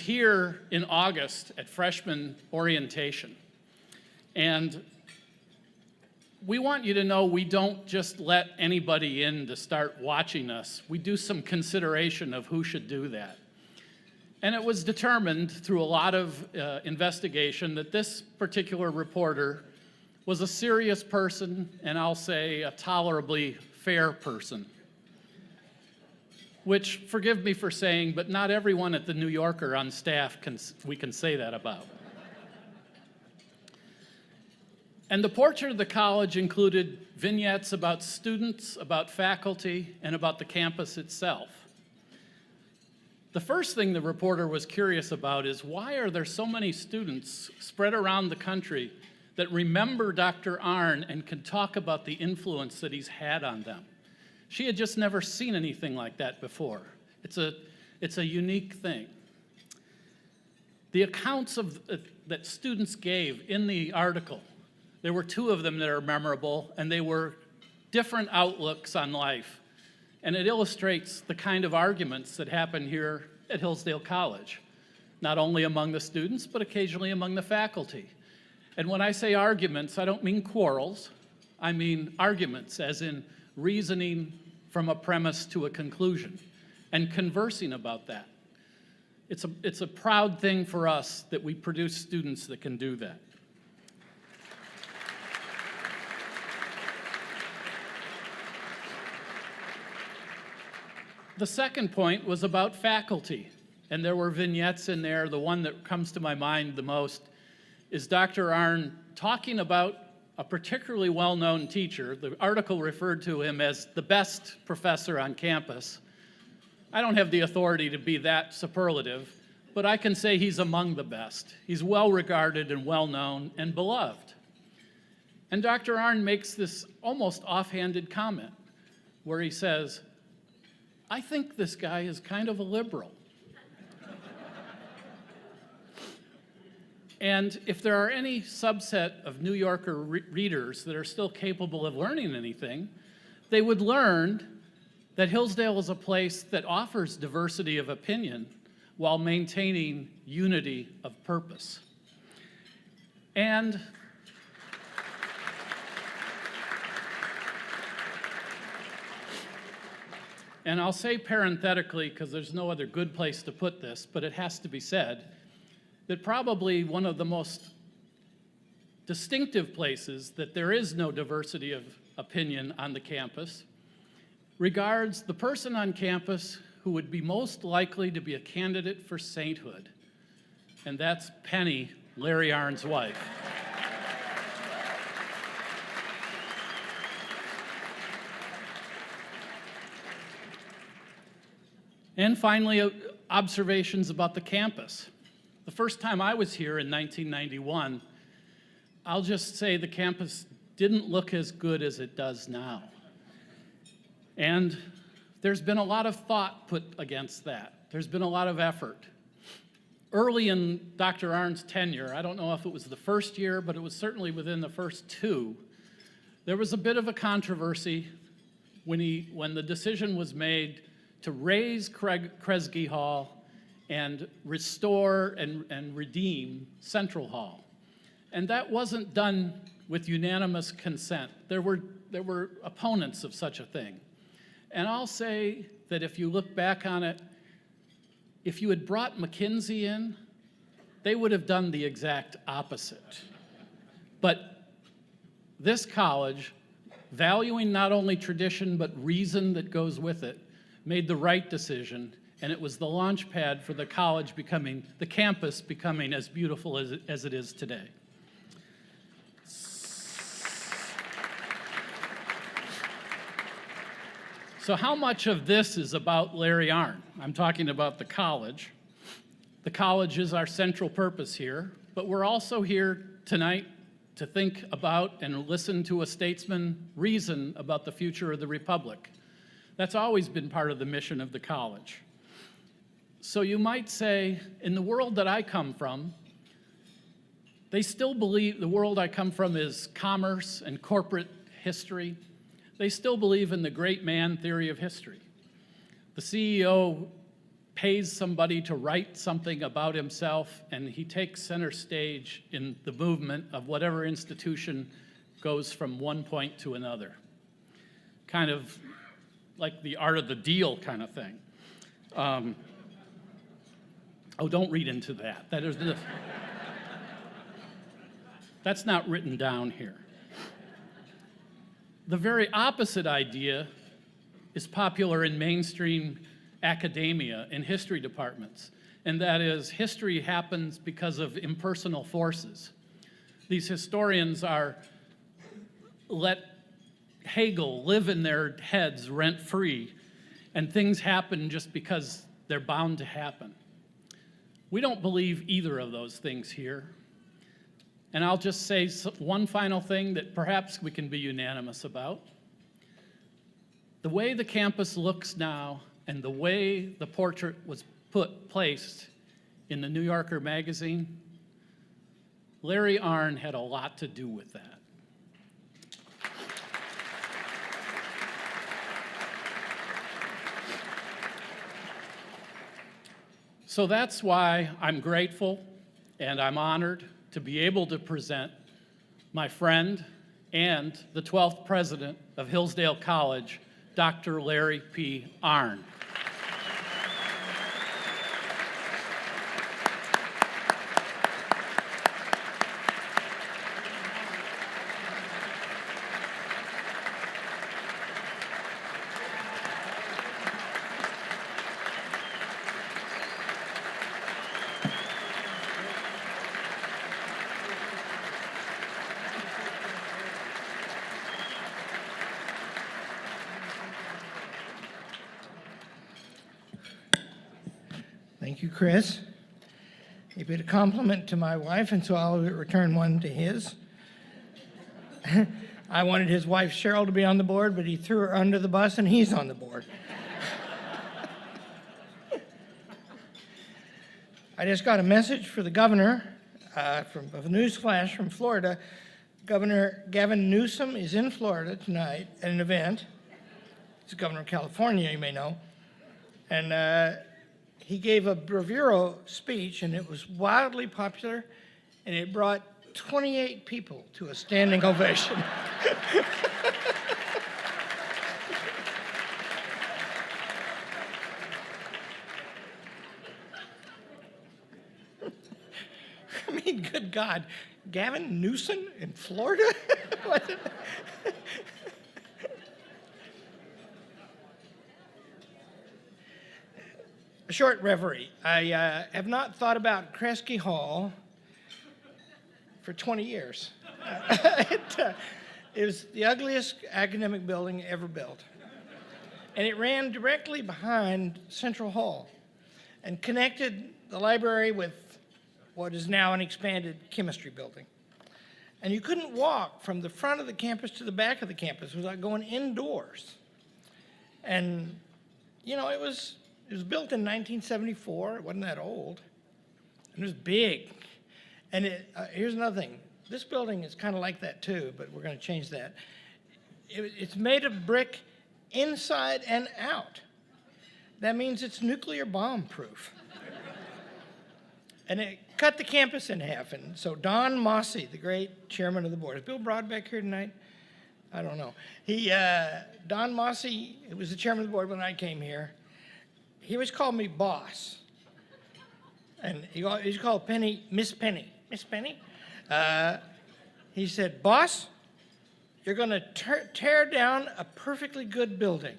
Here in August at freshman orientation, and we want you to know we don't just let anybody in to start watching us. We do some consideration of who should do that. And it was determined through a lot of investigation that this particular reporter was a serious person, and I'll say a tolerably fair person. Which, forgive me for saying, but not everyone at the New Yorker on staff we can say that about. And the portrait of the college included vignettes about students, about faculty, and about the campus itself. The first thing the reporter was curious about is why are there so many students spread around the country that remember Dr. Arnn and can talk about the influence that he's had on them? She had just never seen anything like that before. It's a unique thing. The accounts that students gave in the article, there were two of them that are memorable, and they were different outlooks on life. And it illustrates the kind of arguments that happen here at Hillsdale College, not only among the students, but occasionally among the faculty. And when I say arguments, I don't mean quarrels. I mean arguments, as in reasoning from a premise to a conclusion and conversing about that. It's a proud thing for us that we produce students that can do that. The second point was about faculty, and there were vignettes in there. The one that comes to my mind the most is Dr. Arnn talking about a particularly well-known teacher. The article referred to him as the best professor on campus. I don't have the authority to be that superlative, but I can say he's among the best. He's well-regarded and well-known and beloved. And Dr. Arnn makes this almost offhanded comment where he says, "I think this guy is kind of a liberal." And if there are any subset of New Yorker readers that are still capable of learning anything, they would learn that Hillsdale is a place that offers diversity of opinion while maintaining unity of purpose. And I'll say parenthetically, because there's no other good place to put this, but it has to be said, that probably one of the most distinctive places that there is no diversity of opinion on the campus regards the person on campus who would be most likely to be a candidate for sainthood, and that's Penny, Larry Arnn's wife. And finally, observations about the campus. The first time I was here in 1991, I'll just say the campus didn't look as good as it does now. And there's been a lot of thought put against that. There's been a lot of effort. Early in Dr. Arnn's tenure, I don't know if it was the first year, but it was certainly within the first two, there was a bit of a controversy when the decision was made to raise Kresge Hall and restore and redeem Central Hall. And that wasn't done with unanimous consent. There were opponents of such a thing. And I'll say that if you look back on it, if you had brought McKinsey in, they would have done the exact opposite. But this college, valuing not only tradition but reason that goes with it, made the right decision, and it was the launch pad for the college becoming, the campus becoming as beautiful as it is today. So how much of this is about Larry Arnn? I'm talking about the college. The college is our central purpose here, but we're also here tonight to think about and listen to a statesman reason about the future of the Republic. That's always been part of the mission of the college. So you might say, in the world that I come from, they still believe, the world I come from is commerce and corporate history. They still believe in the great man theory of history. The CEO pays somebody to write something about himself, and he takes center stage in the movement of whatever institution goes from one point to another. Kind of like the art of the deal kind of thing. Oh, don't read into that. That's not written down here. The very opposite idea is popular in mainstream academia, in history departments, and that is history happens because of impersonal forces. These historians let Hegel live in their heads rent-free, and things happen just because they're bound to happen. We don't believe either of those things here. And I'll just say one final thing that perhaps we can be unanimous about. The way the campus looks now and the way the portrait was placed in the New Yorker magazine, Larry Arnn had a lot to do with that. So that's why I'm grateful and I'm honored to be able to present my friend and the 12th president of Hillsdale College, Dr. Larry P. Arnn. Thank you, Chris. He paid a compliment to my wife, and so I'll return one to his. I wanted his wife, Cheryl, to be on the board, but he threw her under the bus, and he's on the board. I just got a message for the governor of a news flash from Florida. Governor Gavin Newsom is in Florida tonight at an event. He's the governor of California, you may know. And he gave a bravura speech, and it was wildly popular, and it brought 28 people to a standing ovation. I mean, good God, Gavin Newsom in Florida? A short reverie. I have not thought about Kresge Hall for 20 years. It was the ugliest academic building ever built. And it ran directly behind Central Hall and connected the library with what is now an expanded chemistry building. And you couldn't walk from the front of the campus to the back of the campus without going indoors. And, you know, it was built in 1974. It wasn't that old. And it was big. And here's another thing. This building is kind of like that too, but we're going to change that. It's made of brick inside and out. That means it's nuclear bomb proof. And it cut the campus in half. And so Don Mossy, the great chairman of the board, is Bill Broadbeck here tonight? I don't know. Don Mossy, who was the chairman of the board when I came here, he always called me boss. And he called Penny, Miss Penny. Miss Penny? He said, boss, you're going to tear down a perfectly good building.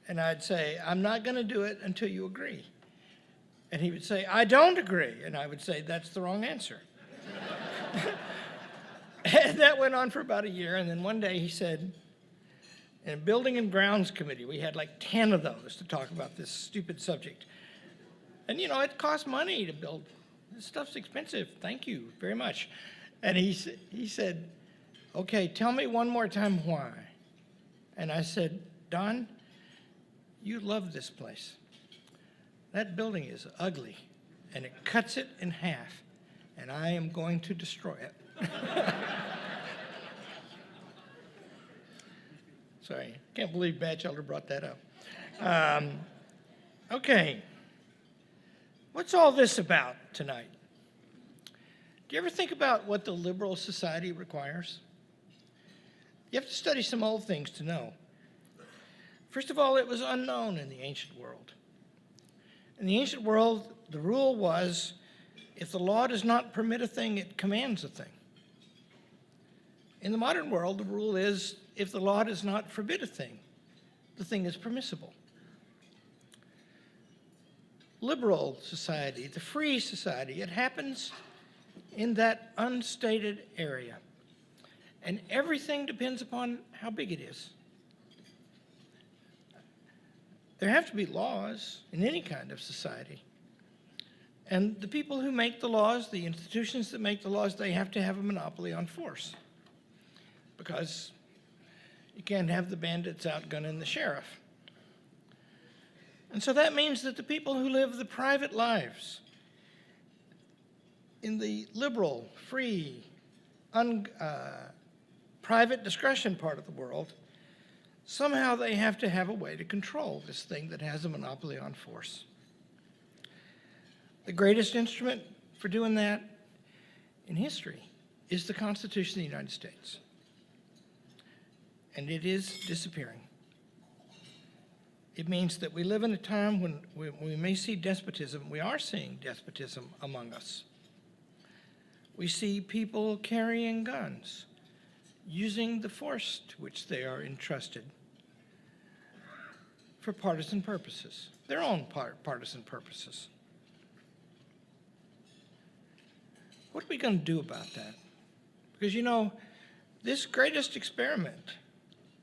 And I'd say, I'm not going to do it until you agree. And he would say, I don't agree. And I would say, that's the wrong answer. And that went on for about a year. And then one day he said, in a building and grounds committee, we had like 10 of those to talk about this stupid subject. And, you know, it costs money to build. This stuff's expensive. Thank you very much. And he said, okay, tell me one more time why. And I said, Don, you love this place. That building is ugly, and it cuts it in half, and I am going to destroy it. Sorry, can't believe Batchelder brought that up. Okay, what's all this about tonight? Do you ever think about what the liberal society requires? You have to study some old things to know. First of all, it was unknown in the ancient world. In the ancient world, the rule was, if the law does not permit a thing, it commands a thing. In the modern world, the rule is, if the law does not forbid a thing, the thing is permissible. Liberal society, the free society, it happens in that unstated area. And everything depends upon how big it is. There have to be laws in any kind of society. And the people who make the laws, the institutions that make the laws, they have to have a monopoly on force. Because you can't have the bandits outgunning the sheriff. And so that means that the people who live the private lives in the liberal, free, private discretion part of the world, somehow they have to have a way to control this thing that has a monopoly on force. The greatest instrument for doing that in history is the Constitution of the United States. And it is disappearing. It means that we live in a time when we may see despotism. We are seeing despotism among us. We see people carrying guns, using the force to which they are entrusted for partisan purposes, their own partisan purposes. What are we going to do about that? Because, you know, this greatest experiment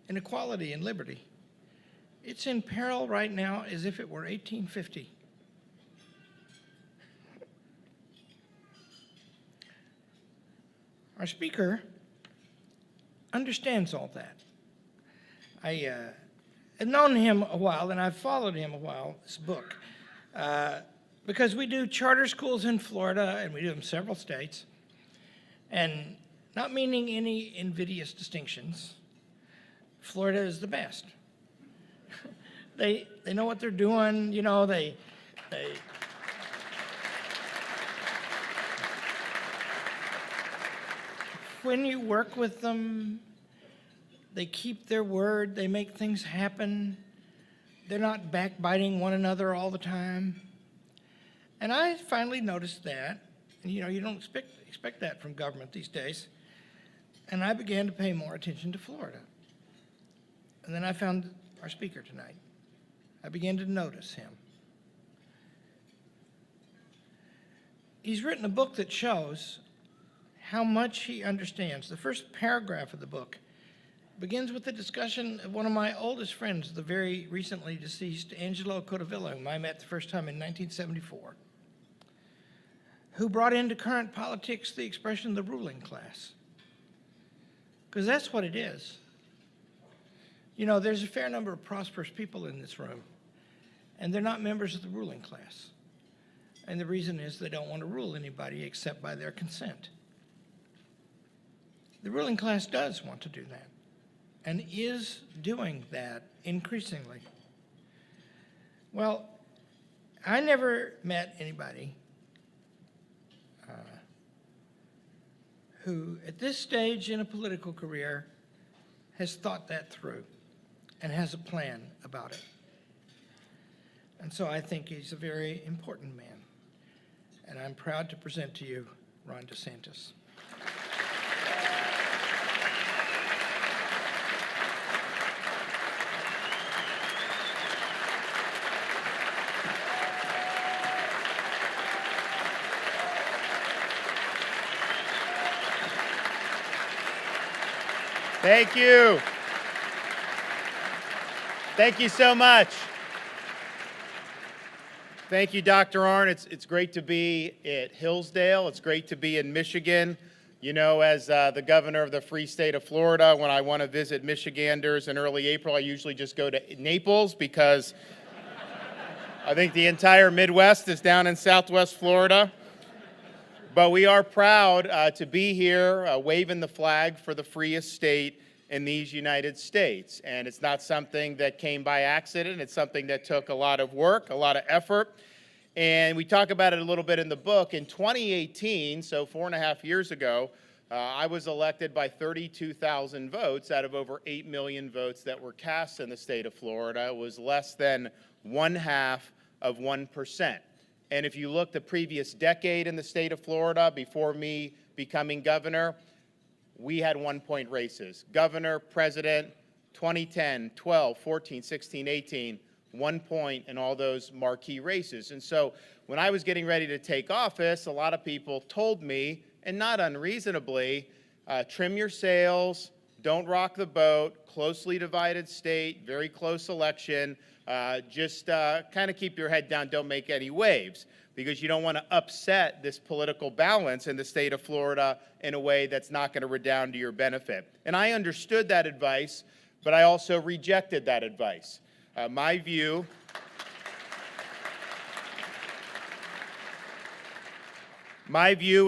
in equality and liberty, it's in peril right now as if it were 1850. Our speaker understands all that. I have known him a while, and I've followed him a while, this book, because we do charter schools in Florida, and we do them in several states, and not meaning any invidious distinctions, Florida is the best. They know what they're doing, you know, they when you work with them, they keep their word, they make things happen. They're not backbiting one another all the time. And I finally noticed that, and you know, you don't expect that from government these days. And I began to pay more attention to Florida. And then I found our speaker tonight. I began to notice him. He's written a book that shows how much he understands. The first paragraph of the book begins with the discussion of one of my oldest friends, the very recently deceased Angelo Codevilla, whom I met the first time in 1974, who brought into current politics the expression the ruling class. Because that's what it is. You know, there's a fair number of prosperous people in this room, and they're not members of the ruling class. And the reason is they don't want to rule anybody except by their consent. The ruling class does want to do that, and is doing that increasingly. Well, I never met anybody who, at this stage in a political career, has thought that through and has a plan about it. And so I think he's a very important man. And I'm proud to present to you Ron DeSantis. Thank you. Thank you so much. Thank you, Dr. Arnn. It's great to be at Hillsdale. It's great to be in Michigan. You know, as the governor of the free state of Florida, when I want to visit Michiganders in early April, I usually just go to Naples because I think the entire Midwest is down in Southwest Florida. But we are proud to be here waving the flag for the freest state in these United States. And it's not something that came by accident. It's something that took a lot of work, a lot of effort. And we talk about it a little bit in the book. In 2018, so 4.5 years ago, I was elected by 32,000 votes out of over 8 million votes that were cast in the state of Florida. It was less than 0.5%. And if you look the previous decade in the state of Florida, before me becoming governor, we had 1-point races. Governor, president, 2010, 12, 14, 16, 18, 1 point in all those marquee races. And so when I was getting ready to take office, a lot of people told me, and not unreasonably, trim your sails, don't rock the boat, closely divided state, very close election, just kind of keep your head down, don't make any waves, because you don't want to upset this political balance in the state of Florida in a way that's not going to redound to your benefit. And I understood that advice, but I also rejected that advice. My view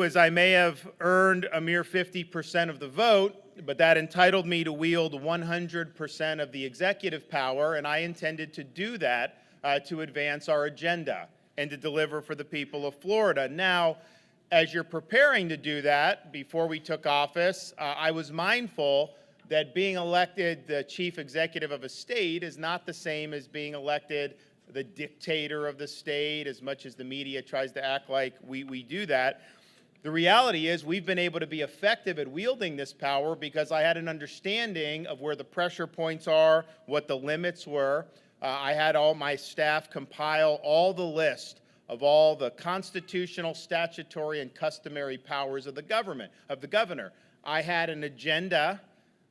is I may have earned a mere 50% of the vote, but that entitled me to wield 100% of the executive power, and I intended to do that to advance our agenda and to deliver for the people of Florida. Now, as you're preparing to do that, before we took office, I was mindful that being elected the chief executive of a state is not the same as being elected the dictator of the state, as much as the media tries to act like we do that. The reality is we've been able to be effective at wielding this power because I had an understanding of where the pressure points are, what the limits were. I had all my staff compile all the list of all the constitutional, statutory, and customary powers of the governor. I had an agenda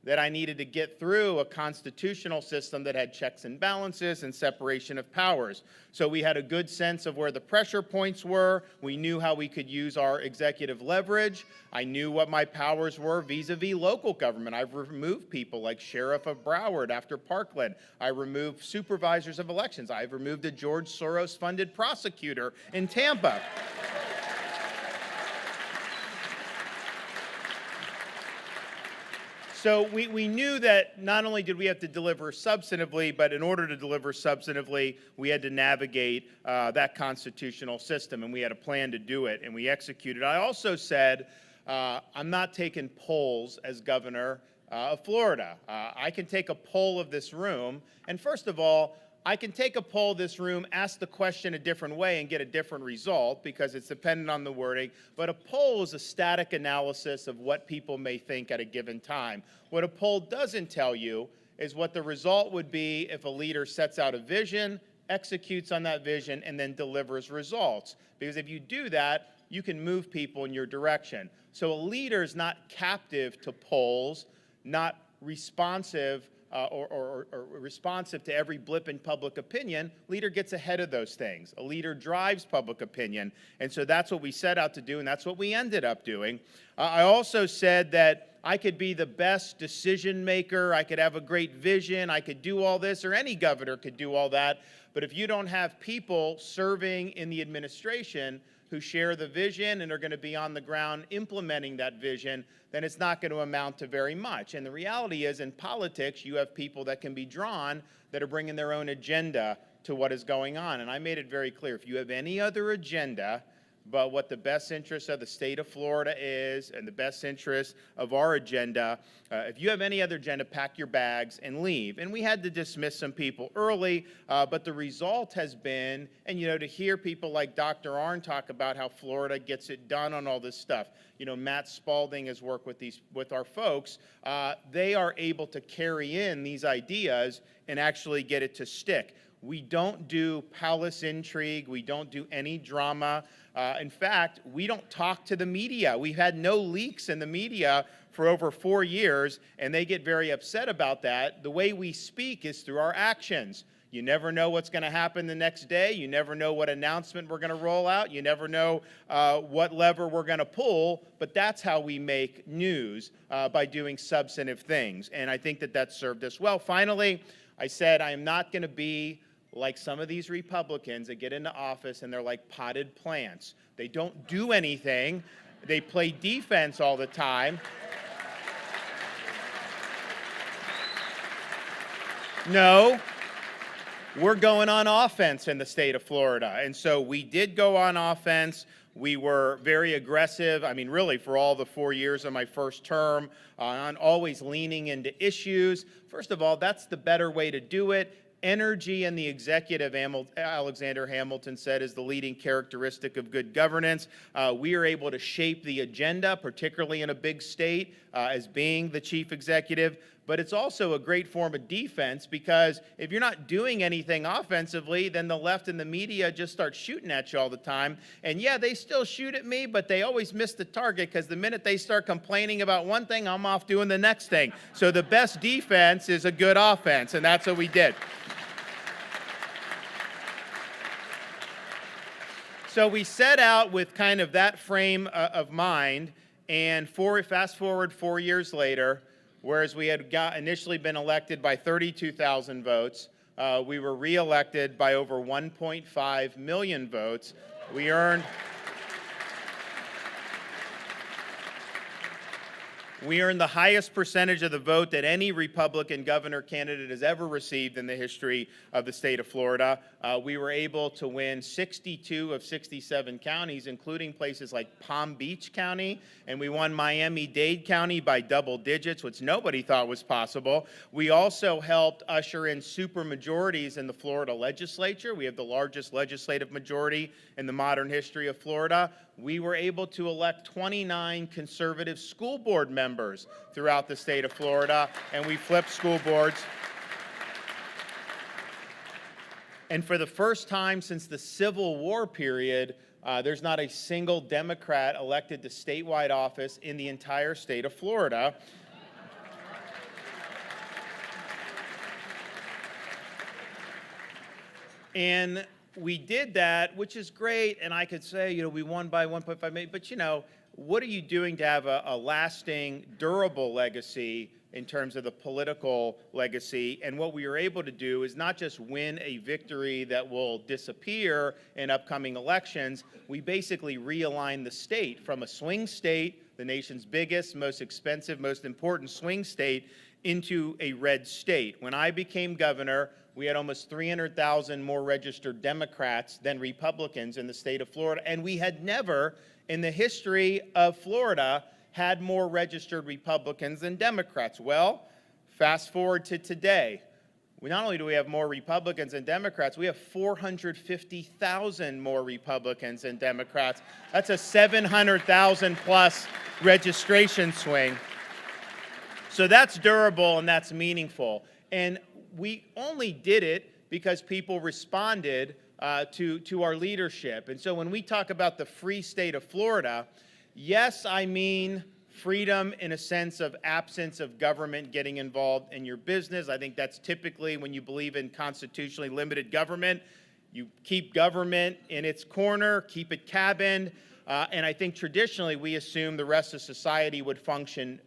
that I needed to get through a constitutional system that had checks and balances and separation of powers. So we had a good sense of where the pressure points were. We knew how we could use our executive leverage. I knew what my powers were vis-a-vis local government. I've removed people like Sheriff of Broward after Parkland. I removed supervisors of elections. I've removed a George Soros-funded prosecutor in Tampa. So we knew that not only did we have to deliver substantively, but in order to deliver substantively, we had to navigate that constitutional system, and we had a plan to do it, and we executed. I also said, I'm not taking polls as governor of Florida. I can take a poll of this room, and first of all, I can take a poll of this room, ask the question a different way, and get a different result because it's dependent on the wording. But a poll is a static analysis of what people may think at a given time. What a poll doesn't tell you is what the result would be if a leader sets out a vision, executes on that vision, and then delivers results. Because if you do that, you can move people in your direction. So a leader is not captive to polls, not responsive or responsive to every blip in public opinion. Leader gets ahead of those things. A leader drives public opinion. And so that's what we set out to do, and that's what we ended up doing. I also said that I could be the best decision maker, I could have a great vision, I could do all this, or any governor could do all that. But if you don't have people serving in the administration who share the vision and are going to be on the ground implementing that vision, then it's not going to amount to very much. And the reality is, in politics, you have people that can be drawn that are bringing their own agenda to what is going on. And I made it very clear, if you have any other agenda but what the best interest of the state of Florida is and the best interest of our agenda, if you have any other agenda, pack your bags and leave. And we had to dismiss some people early, but the result has been, and to hear people like Dr. Arnn talk about how Florida gets it done on all this stuff. Matt Spalding has worked with our folks. They are able to carry in these ideas and actually get it to stick. We don't do palace intrigue. We don't do any drama. In fact, we don't talk to the media. We've had no leaks in the media for over 4 years, and they get very upset about that. The way we speak is through our actions. You never know what's going to happen the next day. You never know what announcement we're going to roll out. You never know what lever we're going to pull, but that's how we make news, by doing substantive things. And I think that that served us well. Finally, I said I am not going to be like some of these Republicans that get into office and they're like potted plants. They don't do anything. They play defense all the time. No, we're going on offense in the state of Florida. And so we did go on offense. We were very aggressive, I mean, really for all the 4 years of my first term, on always leaning into issues. First of all, that's the better way to do it. Energy and the executive, Alexander Hamilton said, is the leading characteristic of good governance. We are able to shape the agenda, particularly in a big state, as being the chief executive. But it's also a great form of defense, because if you're not doing anything offensively, then the left and the media just start shooting at you all the time. And yeah, they still shoot at me, but they always miss the target, because the minute they start complaining about one thing, I'm off doing the next thing. So the best defense is a good offense, and that's what we did. So we set out with kind of that frame of mind, and fast forward 4 years later, whereas we had initially been elected by 32,000 votes, we were reelected by over 1.5 million votes. We earned the highest percentage of the vote that any Republican governor candidate has ever received in the history of the state of Florida. We were able to win 62 of 67 counties, including places like Palm Beach County, and we won Miami-Dade County by double digits, which nobody thought was possible. We also helped usher in supermajorities in the Florida legislature. We have the largest legislative majority in the modern history of Florida. We were able to elect 29 conservative school board members throughout the state of Florida, and we flipped school boards. And for the first time since the Civil War period, there's not a single Democrat elected to statewide office in the entire state of Florida. And we did that, which is great, and I could say, we won by 1.5 million, but what are you doing to have a lasting, durable legacy in terms of the political legacy? And what we were able to do is not just win a victory that will disappear in upcoming elections. We basically realigned the state from a swing state, the nation's biggest, most expensive, most important swing state, into a red state. When I became governor, we had almost 300,000 more registered Democrats than Republicans in the state of Florida, and we had never, in the history of Florida, had more registered Republicans than Democrats. Well, fast forward to today. Not only do we have more Republicans than Democrats, we have 450,000 more Republicans than Democrats. That's a 700,000 plus registration swing. So that's durable and that's meaningful. And we only did it because people responded to our leadership. And so when we talk about the free state of Florida, yes, I mean freedom in a sense of absence of government getting involved in your business. I think that's typically when you believe in constitutionally limited government. You keep government in its corner, keep it cabined. And I think traditionally we assume the rest of society would function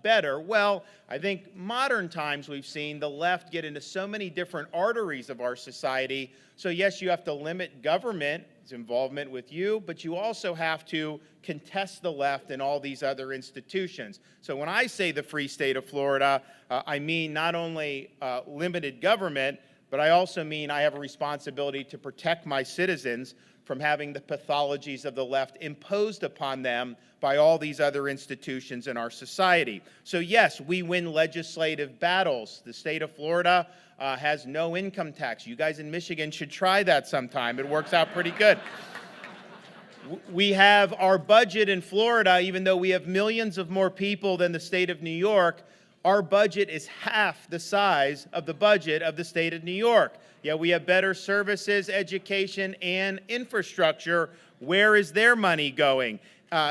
better. Well, I think modern times we've seen the left get into so many different arteries of our society. So yes, you have to limit government's involvement with you, but you also have to contest the left in all these other institutions. So when I say the free state of Florida, I mean not only limited government, but I also mean I have a responsibility to protect my citizens from having the pathologies of the left imposed upon them by all these other institutions in our society. So yes, we win legislative battles. The state of Florida has no income tax. You guys in Michigan should try that sometime. It works out pretty good. We have our budget in Florida, even though we have millions of more people than the state of New York, our budget is half the size of the budget of the state of New York. Yet we have better services, education, and infrastructure. Where is their money going?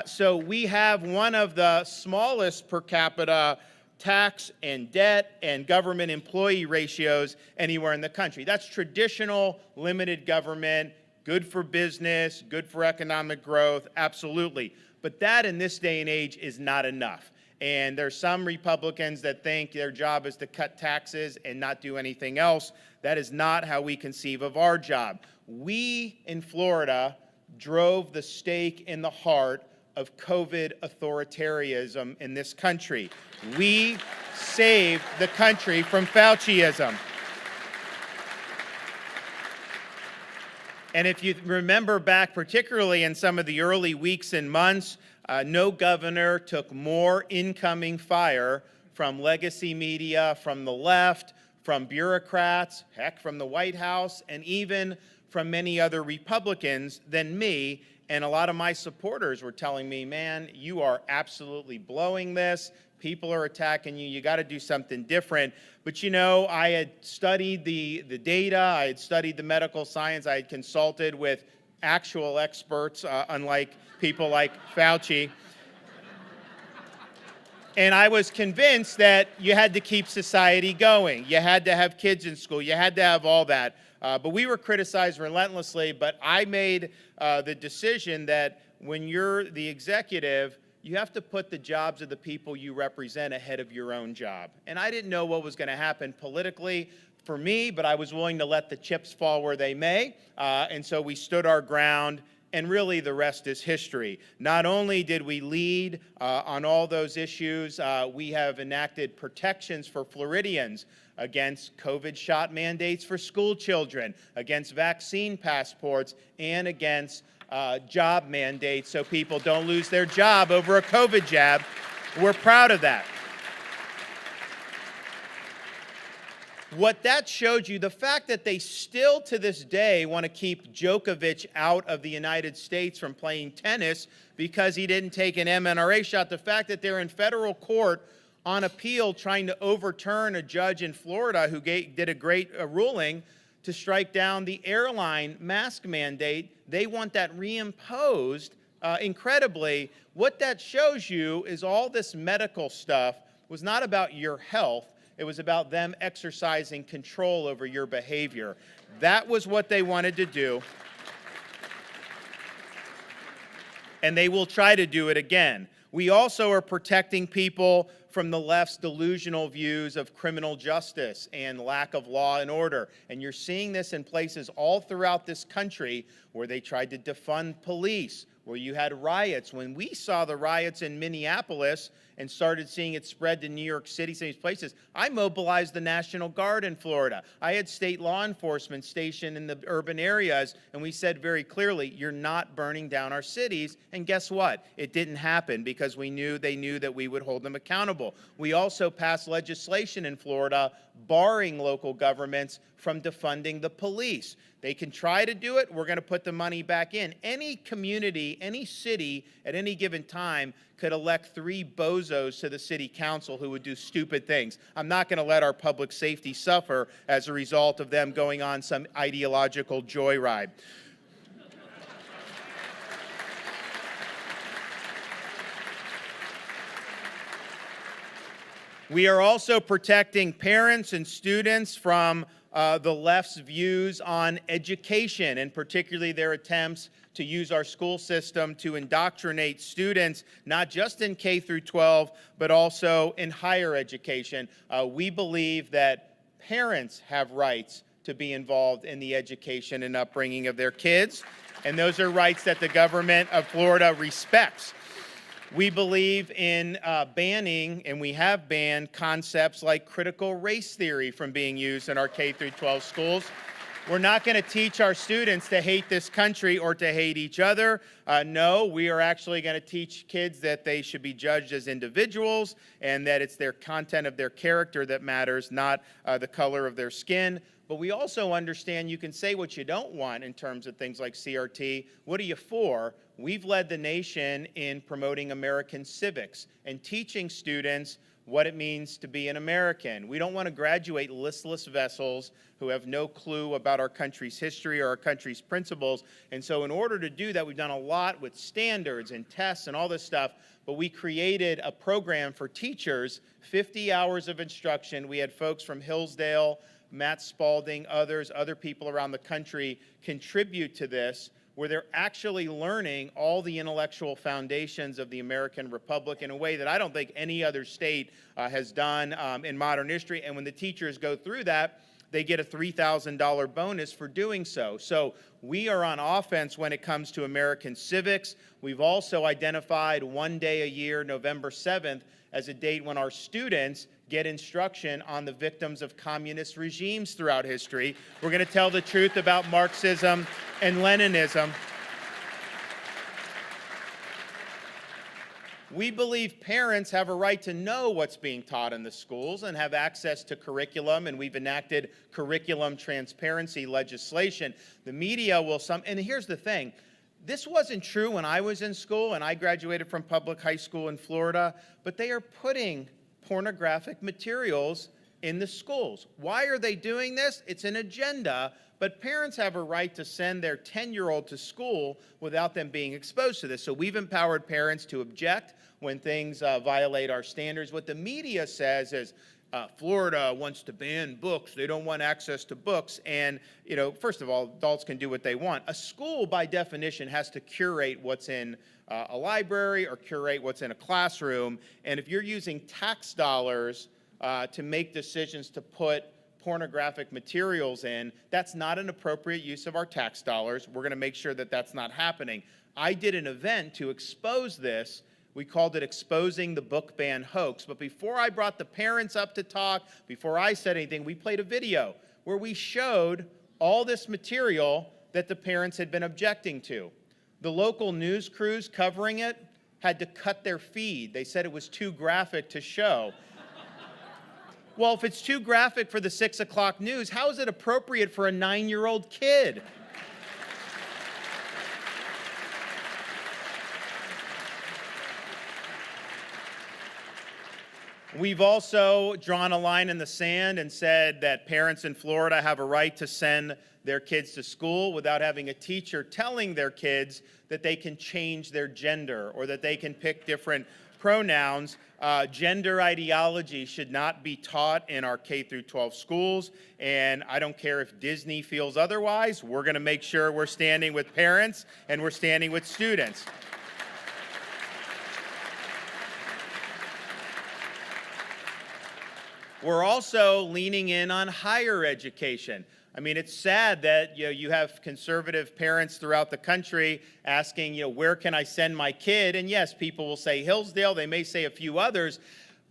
So we have one of the smallest per capita tax and debt and government employee ratios anywhere in the country. That's traditional limited government, good for business, good for economic growth, absolutely. But that in this day and age is not enough. And there's some Republicans that think their job is to cut taxes and not do anything else. That is not how we conceive of our job. We in Florida drove the stake in the heart of COVID authoritarianism in this country. We saved the country from Fauciism. And if you remember back, particularly in some of the early weeks and months, no governor took more incoming fire from legacy media, from the left, from bureaucrats, heck, from the White House, and even from many other Republicans than me. And a lot of my supporters were telling me, man, you are absolutely blowing this. People are attacking you. You got to do something different. But you know, I had studied the data. I had studied the medical science. I had consulted with actual experts, unlike people like Fauci. And I was convinced that you had to keep society going. You had to have kids in school. You had to have all that. But we were criticized relentlessly. But I made the decision that when you're the executive, you have to put the jobs of the people you represent ahead of your own job. And I didn't know what was going to happen politically for me, but I was willing to let the chips fall where they may. And so we stood our ground, and really the rest is history. Not only did we lead on all those issues, we have enacted protections for Floridians against COVID shot mandates for school children, against vaccine passports, and against job mandates so people don't lose their job over a COVID jab. We're proud of that. What that showed you, the fact that they still to this day want to keep Djokovic out of the United States from playing tennis because he didn't take an mRNA shot, the fact that they're in federal court on appeal trying to overturn a judge in Florida who did a great ruling to strike down the airline mask mandate, they want that reimposed incredibly. What that shows you is all this medical stuff was not about your health. It was about them exercising control over your behavior. That was what they wanted to do. And they will try to do it again. We also are protecting people from the left's delusional views of criminal justice and lack of law and order. And you're seeing this in places all throughout this country where they tried to defund police, where you had riots. When we saw the riots in Minneapolis and started seeing it spread to New York City, some of these places, I mobilized the National Guard in Florida. I had state law enforcement stationed in the urban areas, and we said very clearly, you're not burning down our cities. And guess what? It didn't happen because they knew that we would hold them accountable. We also passed legislation in Florida barring local governments from defunding the police. They can try to do it. We're going to put the money back in. Any community, any city at any given time could elect 3 bozos to the city council who would do stupid things. I'm not going to let our public safety suffer as a result of them going on some ideological joyride. We are also protecting parents and students from the left's views on education, and particularly their attempts to use our school system to indoctrinate students, not just in K through 12, but also in higher education. We believe that parents have rights to be involved in the education and upbringing of their kids, and those are rights that the government of Florida respects. We believe in banning, and we have banned, concepts like critical race theory from being used in our K through 12 schools. We're not going to teach our students to hate this country or to hate each other. No, we are actually going to teach kids that they should be judged as individuals and that it's their content of their character that matters, not the color of their skin. But we also understand you can say what you don't want in terms of things like CRT. What are you for? We've led the nation in promoting American civics and teaching students what it means to be an American. We don't want to graduate listless vessels who have no clue about our country's history or our country's principles. And so in order to do that, we've done a lot with standards and tests and all this stuff, but we created a program for teachers, 50 hours of instruction. We had folks from Hillsdale, Matt Spalding, other people around the country contribute to this, where they're actually learning all the intellectual foundations of the American Republic in a way that I don't think any other state has done in modern history. And when the teachers go through that, they get a $3,000 bonus for doing so. So we are on offense when it comes to American civics. We've also identified one day a year, November 7th, as a date when our students get instruction on the victims of communist regimes throughout history. We're going to tell the truth about Marxism and Leninism. We believe parents have a right to know what's being taught in the schools and have access to curriculum, and we've enacted curriculum transparency legislation. The media will and here's the thing, this wasn't true when I was in school, and I graduated from public high school in Florida, but they are putting pornographic materials in the schools. Why are they doing this? It's an agenda, but parents have a right to send their 10-year-old to school without them being exposed to this. So we've empowered parents to object when things violate our standards. What the media says is, Florida wants to ban books. They don't want access to books. And, first of all, adults can do what they want. A school, by definition, has to curate what's in a library or curate what's in a classroom. And if you're using tax dollars to make decisions to put pornographic materials in, that's not an appropriate use of our tax dollars. We're going to make sure that that's not happening. I did an event to expose this. We called it Exposing the Book Ban Hoax. But before I brought the parents up to talk, before I said anything, we played a video where we showed all this material that the parents had been objecting to. The local news crews covering it had to cut their feed. They said it was too graphic to show. Well, if it's too graphic for the 6 o'clock news, how is it appropriate for a 9-year-old kid? We've also drawn a line in the sand and said that parents in Florida have a right to send their kids to school without having a teacher telling their kids that they can change their gender or that they can pick different pronouns. Gender ideology should not be taught in our K through 12 schools, and I don't care if Disney feels otherwise. We're going to make sure we're standing with parents and we're standing with students. We're also leaning in on higher education. I mean, it's sad that you have conservative parents throughout the country asking, where can I send my kid? And yes, people will say Hillsdale, they may say a few others,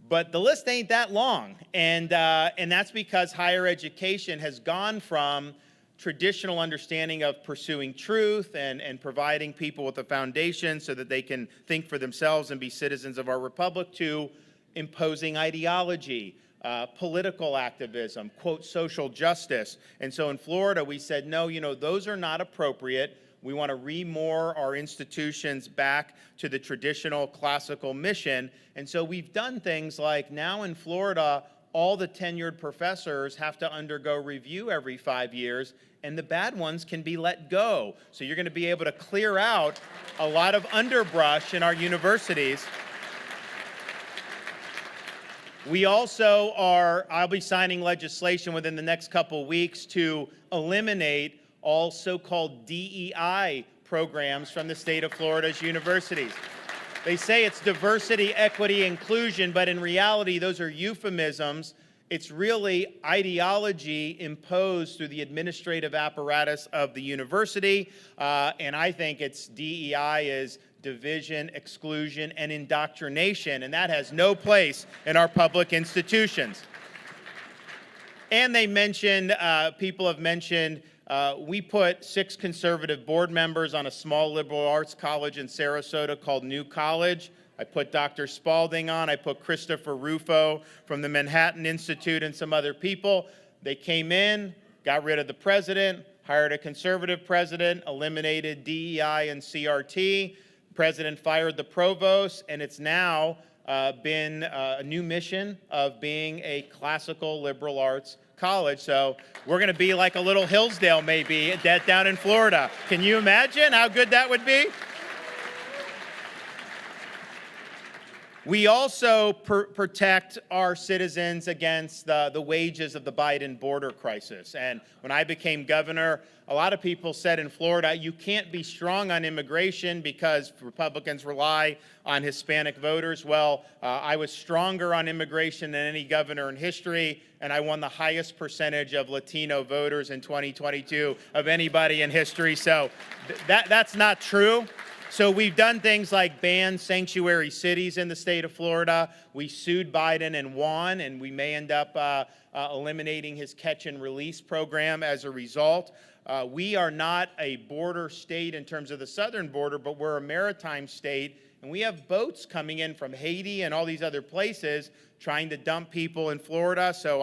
but the list ain't that long. And that's because higher education has gone from traditional understanding of pursuing truth and providing people with a foundation so that they can think for themselves and be citizens of our republic to imposing ideology. Political activism, quote, social justice. And so in Florida, we said, no, those are not appropriate. We want to remoor our institutions back to the traditional classical mission. And so we've done things like now in Florida, all the tenured professors have to undergo review every 5 years, and the bad ones can be let go. So you're going to be able to clear out a lot of underbrush in our universities. We also I'll be signing legislation within the next couple weeks to eliminate all so-called DEI programs from the state of Florida's universities. They say it's diversity, equity, inclusion, but in reality, those are euphemisms. It's really ideology imposed through the administrative apparatus of the university, and I think it's DEI is division, exclusion, and indoctrination, and that has no place in our public institutions. And they mentioned, people have mentioned, we put 6 conservative board members on a small liberal arts college in Sarasota called New College. I put Dr. Spalding on, I put Christopher Rufo from the Manhattan Institute and some other people. They came in, got rid of the president, hired a conservative president, eliminated DEI and CRT. President fired the provost, and it's now been a new mission of being a classical liberal arts college. So we're going to be like a little Hillsdale maybe down in Florida. Can you imagine how good that would be? We also protect our citizens against the wages of the Biden border crisis. And when I became governor, a lot of people said in Florida, you can't be strong on immigration because Republicans rely on Hispanic voters. Well, I was stronger on immigration than any governor in history, and I won the highest percentage of Latino voters in 2022 of anybody in history. So that's not true. So we've done things like ban sanctuary cities in the state of Florida. We sued Biden and won, and we may end up eliminating his catch and release program as a result. We are not a border state in terms of the southern border, but we're a maritime state, and we have boats coming in from Haiti and all these other places trying to dump people in Florida. So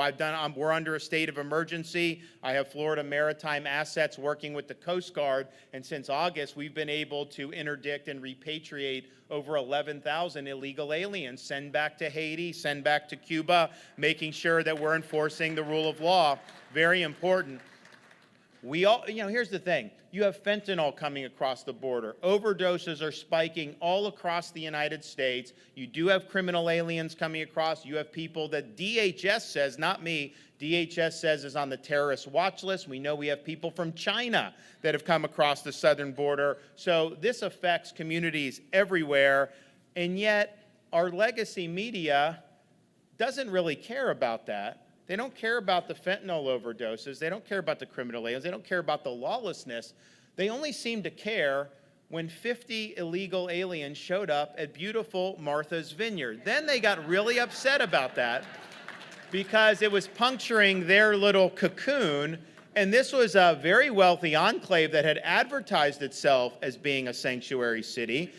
we're under a state of emergency. I have Florida maritime assets working with the Coast Guard, and since August, we've been able to interdict and repatriate over 11,000 illegal aliens, send back to Haiti, send back to Cuba, making sure that we're enforcing the rule of law. Very important. Here's the thing. You have fentanyl coming across the border. Overdoses are spiking all across the United States. You do have criminal aliens coming across. You have people that DHS says, not me, DHS says is on the terrorist watch list. We know we have people from China that have come across the southern border. So this affects communities everywhere. And yet our legacy media doesn't really care about that. They don't care about the fentanyl overdoses. They don't care about the criminal aliens. They don't care about the lawlessness. They only seem to care when 50 illegal aliens showed up at beautiful Martha's Vineyard. Then they got really upset about that because it was puncturing their little cocoon. And this was a very wealthy enclave that had advertised itself as being a sanctuary city.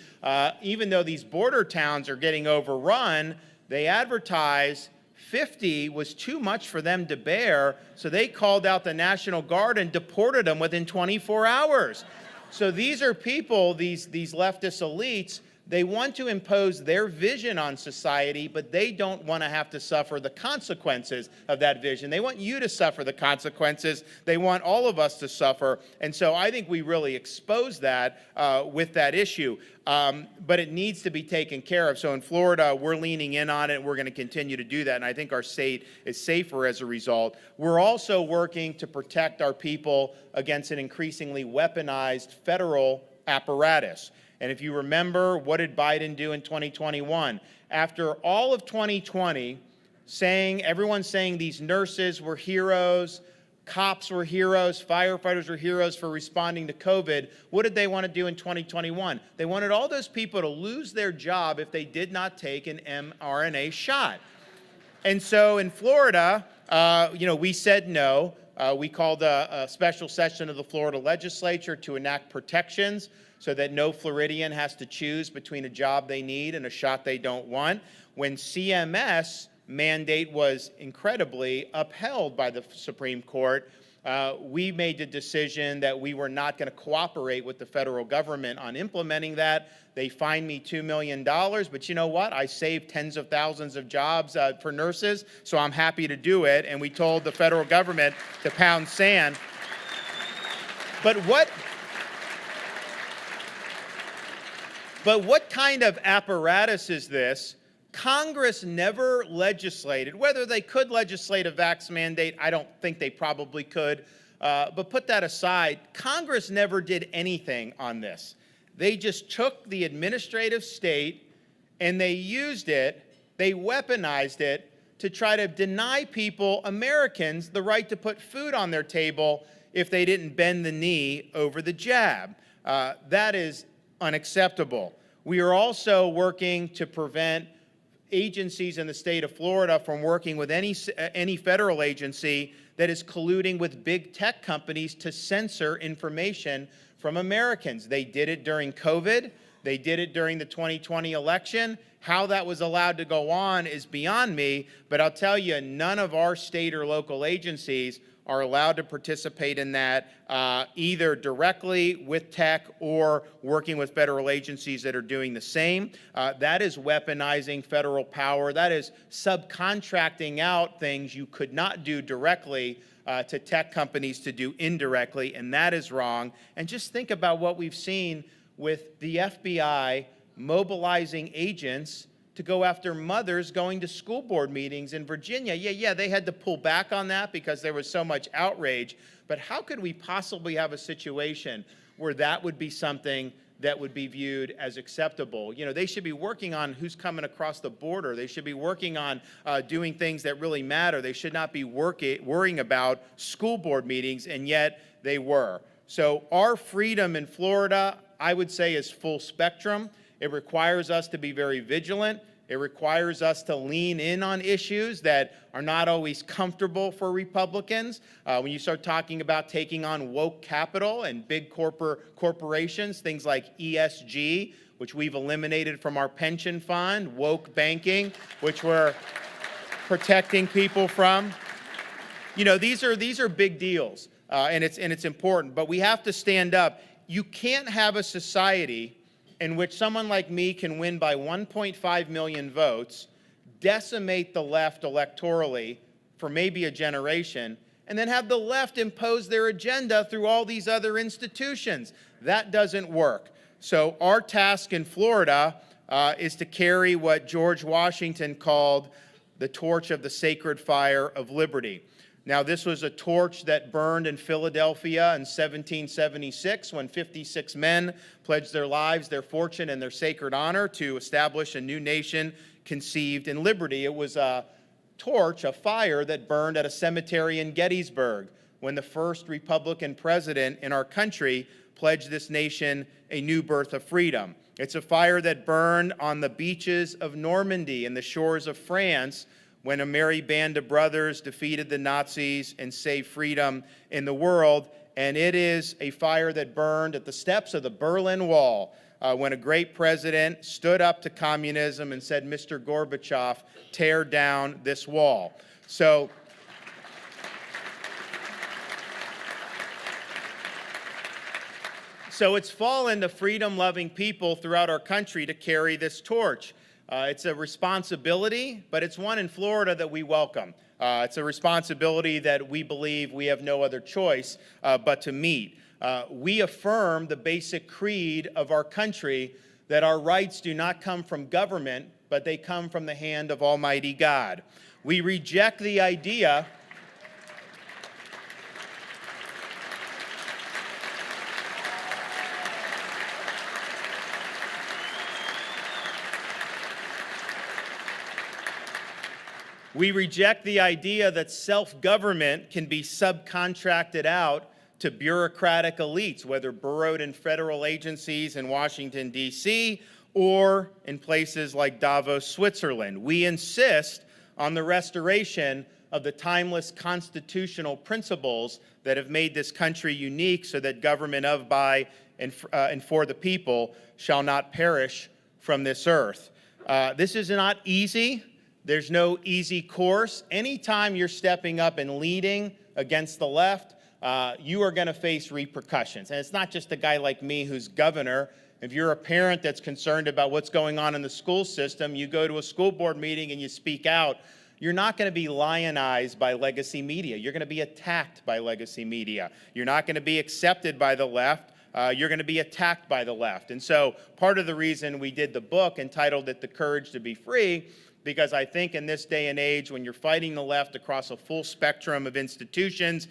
Even though these border towns are getting overrun, they advertise 50 was too much for them to bear, so they called out the National Guard and deported them within 24 hours. So these are people, these leftist elites, they want to impose their vision on society, but they don't want to have to suffer the consequences of that vision. They want you to suffer the consequences. They want all of us to suffer. And so I think we really expose that with that issue. But it needs to be taken care of. So in Florida, we're leaning in on it, and we're going to continue to do that. And I think our state is safer as a result. We're also working to protect our people against an increasingly weaponized federal apparatus. And if you remember, what did Biden do in 2021? After all of 2020, everyone saying these nurses were heroes, cops were heroes, firefighters were heroes for responding to COVID, what did they want to do in 2021? They wanted all those people to lose their job if they did not take an mRNA shot. And so in Florida, we said no. We called a special session of the Florida legislature to enact protections so that no Floridian has to choose between a job they need and a shot they don't want. When CMS mandate was incredibly upheld by the Supreme Court, we made the decision that we were not going to cooperate with the federal government on implementing that. They fined me $2 million, but you know what? I saved tens of thousands of jobs for nurses, so I'm happy to do it. And we told the federal government to pound sand. But what kind of apparatus is this? Congress never legislated. Whether they could legislate a vax mandate, I don't think they probably could. But put that aside, Congress never did anything on this. They just took the administrative state and they used it, they weaponized it to try to deny people, Americans, the right to put food on their table if they didn't bend the knee over the jab. That is unacceptable. We are also working to prevent agencies in the state of Florida from working with any federal agency that is colluding with big tech companies to censor information from Americans. They did it during COVID. They did it during the 2020 election. How that was allowed to go on is beyond me, but I'll tell you, none of our state or local agencies are allowed to participate in that either directly with tech or working with federal agencies that are doing the same. That is weaponizing federal power. That is subcontracting out things you could not do directly to tech companies to do indirectly, and that is wrong. And just think about what we've seen with the FBI mobilizing agents to go after mothers going to school board meetings in Virginia. Yeah, they had to pull back on that because there was so much outrage. But how could we possibly have a situation where that would be something that would be viewed as acceptable? You know, they should be working on who's coming across the border. They should be working on doing things that really matter. They should not be worrying about school board meetings, and yet they were. So our freedom in Florida, I would say, is full spectrum. It requires us to be very vigilant. It requires us to lean in on issues that are not always comfortable for Republicans. When you start talking about taking on woke capital and big corporations, things like ESG, which we've eliminated from our pension fund, woke banking, which we're protecting people from. You know, these are big deals, and it's important. But we have to stand up. You can't have a society in which someone like me can win by 1.5 million votes, decimate the left electorally for maybe a generation, and then have the left impose their agenda through all these other institutions. That doesn't work. So our task in Florida is to carry what George Washington called the torch of the sacred fire of liberty. Now, this was a torch that burned in Philadelphia in 1776 when 56 men pledged their lives, their fortune, and their sacred honor to establish a new nation conceived in liberty. It was a torch, a fire that burned at a cemetery in Gettysburg when the first Republican president in our country pledged this nation a new birth of freedom. It's a fire that burned on the beaches of Normandy and the shores of France when a merry band of brothers defeated the Nazis and saved freedom in the world. And it is a fire that burned at the steps of the Berlin Wall when a great president stood up to communism and said, "Mr. Gorbachev, tear down this wall." So it's fallen to freedom-loving people throughout our country to carry this torch. It's a responsibility, but it's one in Florida that we welcome. It's a responsibility that we believe we have no other choice but to meet. We affirm the basic creed of our country that our rights do not come from government, but they come from the hand of Almighty God. We reject the idea that self-government can be subcontracted out to bureaucratic elites, whether burrowed in federal agencies in Washington, D.C., or in places like Davos, Switzerland. We insist on the restoration of the timeless constitutional principles that have made this country unique so that government of, by, and for the people shall not perish from this earth. This is not easy. There's no easy course. Anytime you're stepping up and leading against the left, you are going to face repercussions. And it's not just a guy like me who's governor. If you're a parent that's concerned about what's going on in the school system, you go to a school board meeting and you speak out, you're not going to be lionized by legacy media. You're going to be attacked by legacy media. You're not going to be accepted by the left. You're going to be attacked by the left. And so part of the reason we did the book, entitled it The Courage to Be Free, because I think in this day and age, when you're fighting the left across a full spectrum of institutions,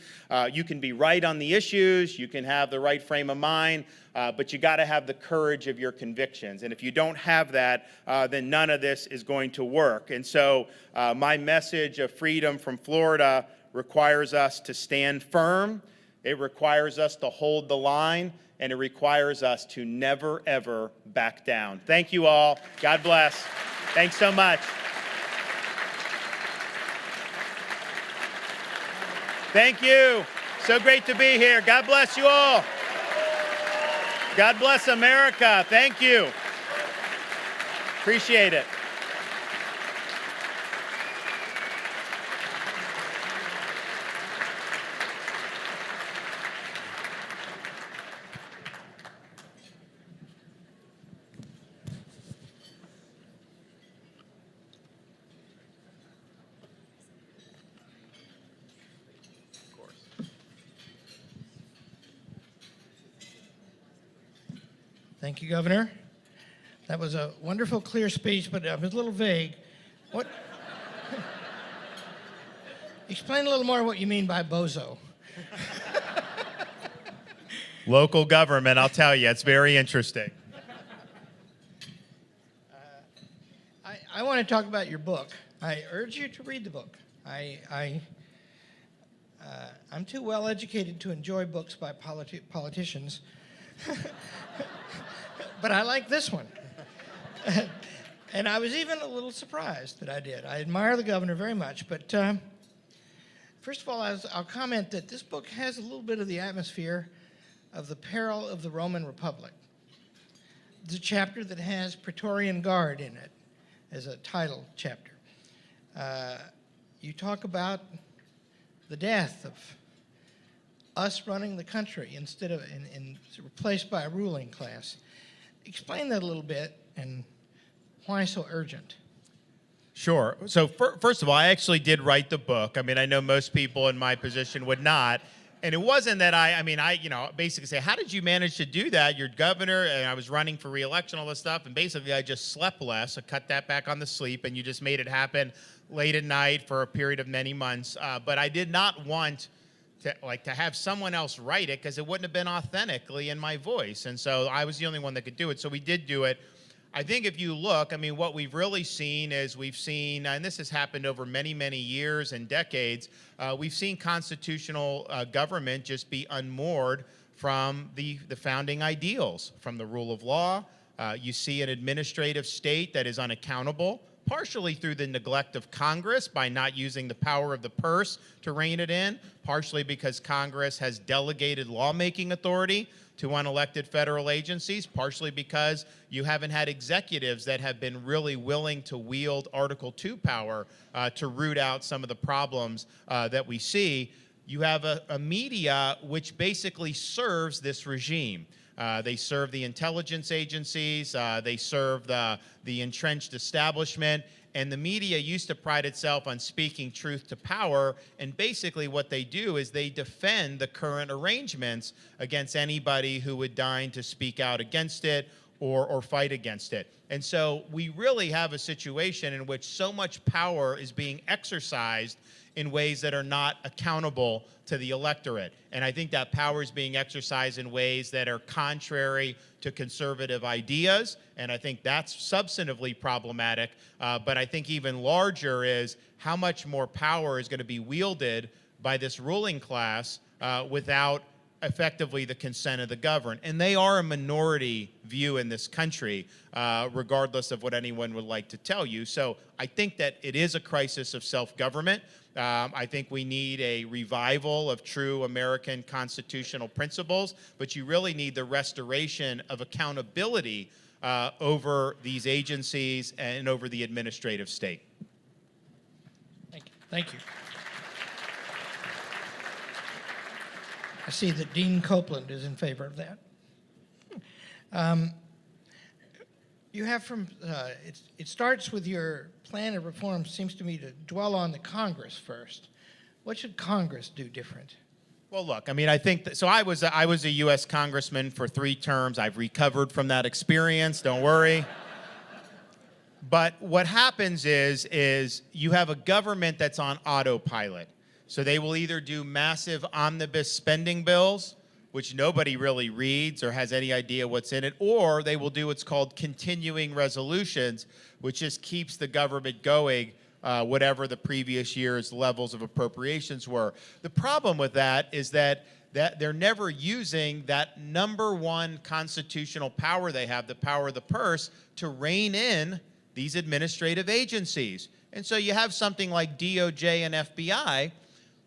you can be right on the issues, you can have the right frame of mind, but you got to have the courage of your convictions. And if you don't have that, then none of this is going to work. And so my message of freedom from Florida requires us to stand firm, it requires us to hold the line, and it requires us to never, ever back down. Thank you all. God bless. Thanks so much. Thank you. So great to be here. God bless you all. God bless America. Thank you. Appreciate it. Thank you, Governor. That was a wonderful, clear speech, but it was a little vague. What? Explain a little more what you mean by bozo. Local government, I'll tell you, it's very interesting. I want to talk about your book. I urge you to read the book. I'm too well educated to enjoy books by politicians, but I like this one. And I was even a little surprised that I did. I admire the governor very much, but first of all, I'll comment that this book has a little bit of the atmosphere of the peril of the Roman Republic. It's a chapter that has Praetorian Guard in it as a title chapter. You talk about the death of us running the country instead of and replaced by a ruling class. Explain that a little bit and why so urgent? Sure. So first of all, I actually did write the book. I mean, I know most people in my position would not. And it wasn't that I basically say, how did you manage to do that? You're governor, and I was running for re-election, all this stuff, and basically I just slept less. I cut that back on the sleep, and you just made it happen late at night for a period of many months. But I did not want to have someone else write it because it wouldn't have been authentically in my voice. And so I was the only one that could do it. So we did do it. I think if you look, I mean, what we've really seen is and this has happened over many, many years and decades, we've seen constitutional government just be unmoored from the founding ideals, from the rule of law. You see an administrative state that is unaccountable, partially through the neglect of Congress by not using the power of the purse to rein it in, partially because Congress has delegated lawmaking authority to unelected federal agencies, partially because you haven't had executives that have been really willing to wield Article II power to root out some of the problems that we see. You have a media which basically serves this regime. They serve the intelligence agencies, they serve the entrenched establishment, and the media used to pride itself on speaking truth to power, and basically what they do is they defend the current arrangements against anybody who would deign to speak out against it or fight against it. And so we really have a situation in which so much power is being exercised in ways that are not accountable to the electorate. And I think that power is being exercised in ways that are contrary to conservative ideas, and I think that's substantively problematic. But I think even larger is how much more power is going to be wielded by this ruling class without effectively the consent of the governed. And they are a minority view in this country, regardless of what anyone would like to tell you. So I think that it is a crisis of self-government. I think we need a revival of true American constitutional principles, but you really need the restoration of accountability over these agencies and over the administrative state. Thank you. Thank you. I see that Dean Copeland is in favor of that. You have it starts with your plan of reform, seems to me, to dwell on the Congress first. What should Congress do different? Well, look, I mean, I think so. I was a U.S. congressman for 3 terms. I've recovered from that experience. Don't worry. But what happens is you have a government that's on autopilot. So they will either do massive omnibus spending bills, which nobody really reads or has any idea what's in it, or they will do what's called continuing resolutions, which just keeps the government going, whatever the previous year's levels of appropriations were. The problem with that is that they're never using that #1 constitutional power they have, the power of the purse, to rein in these administrative agencies. And so you have something like DOJ and FBI.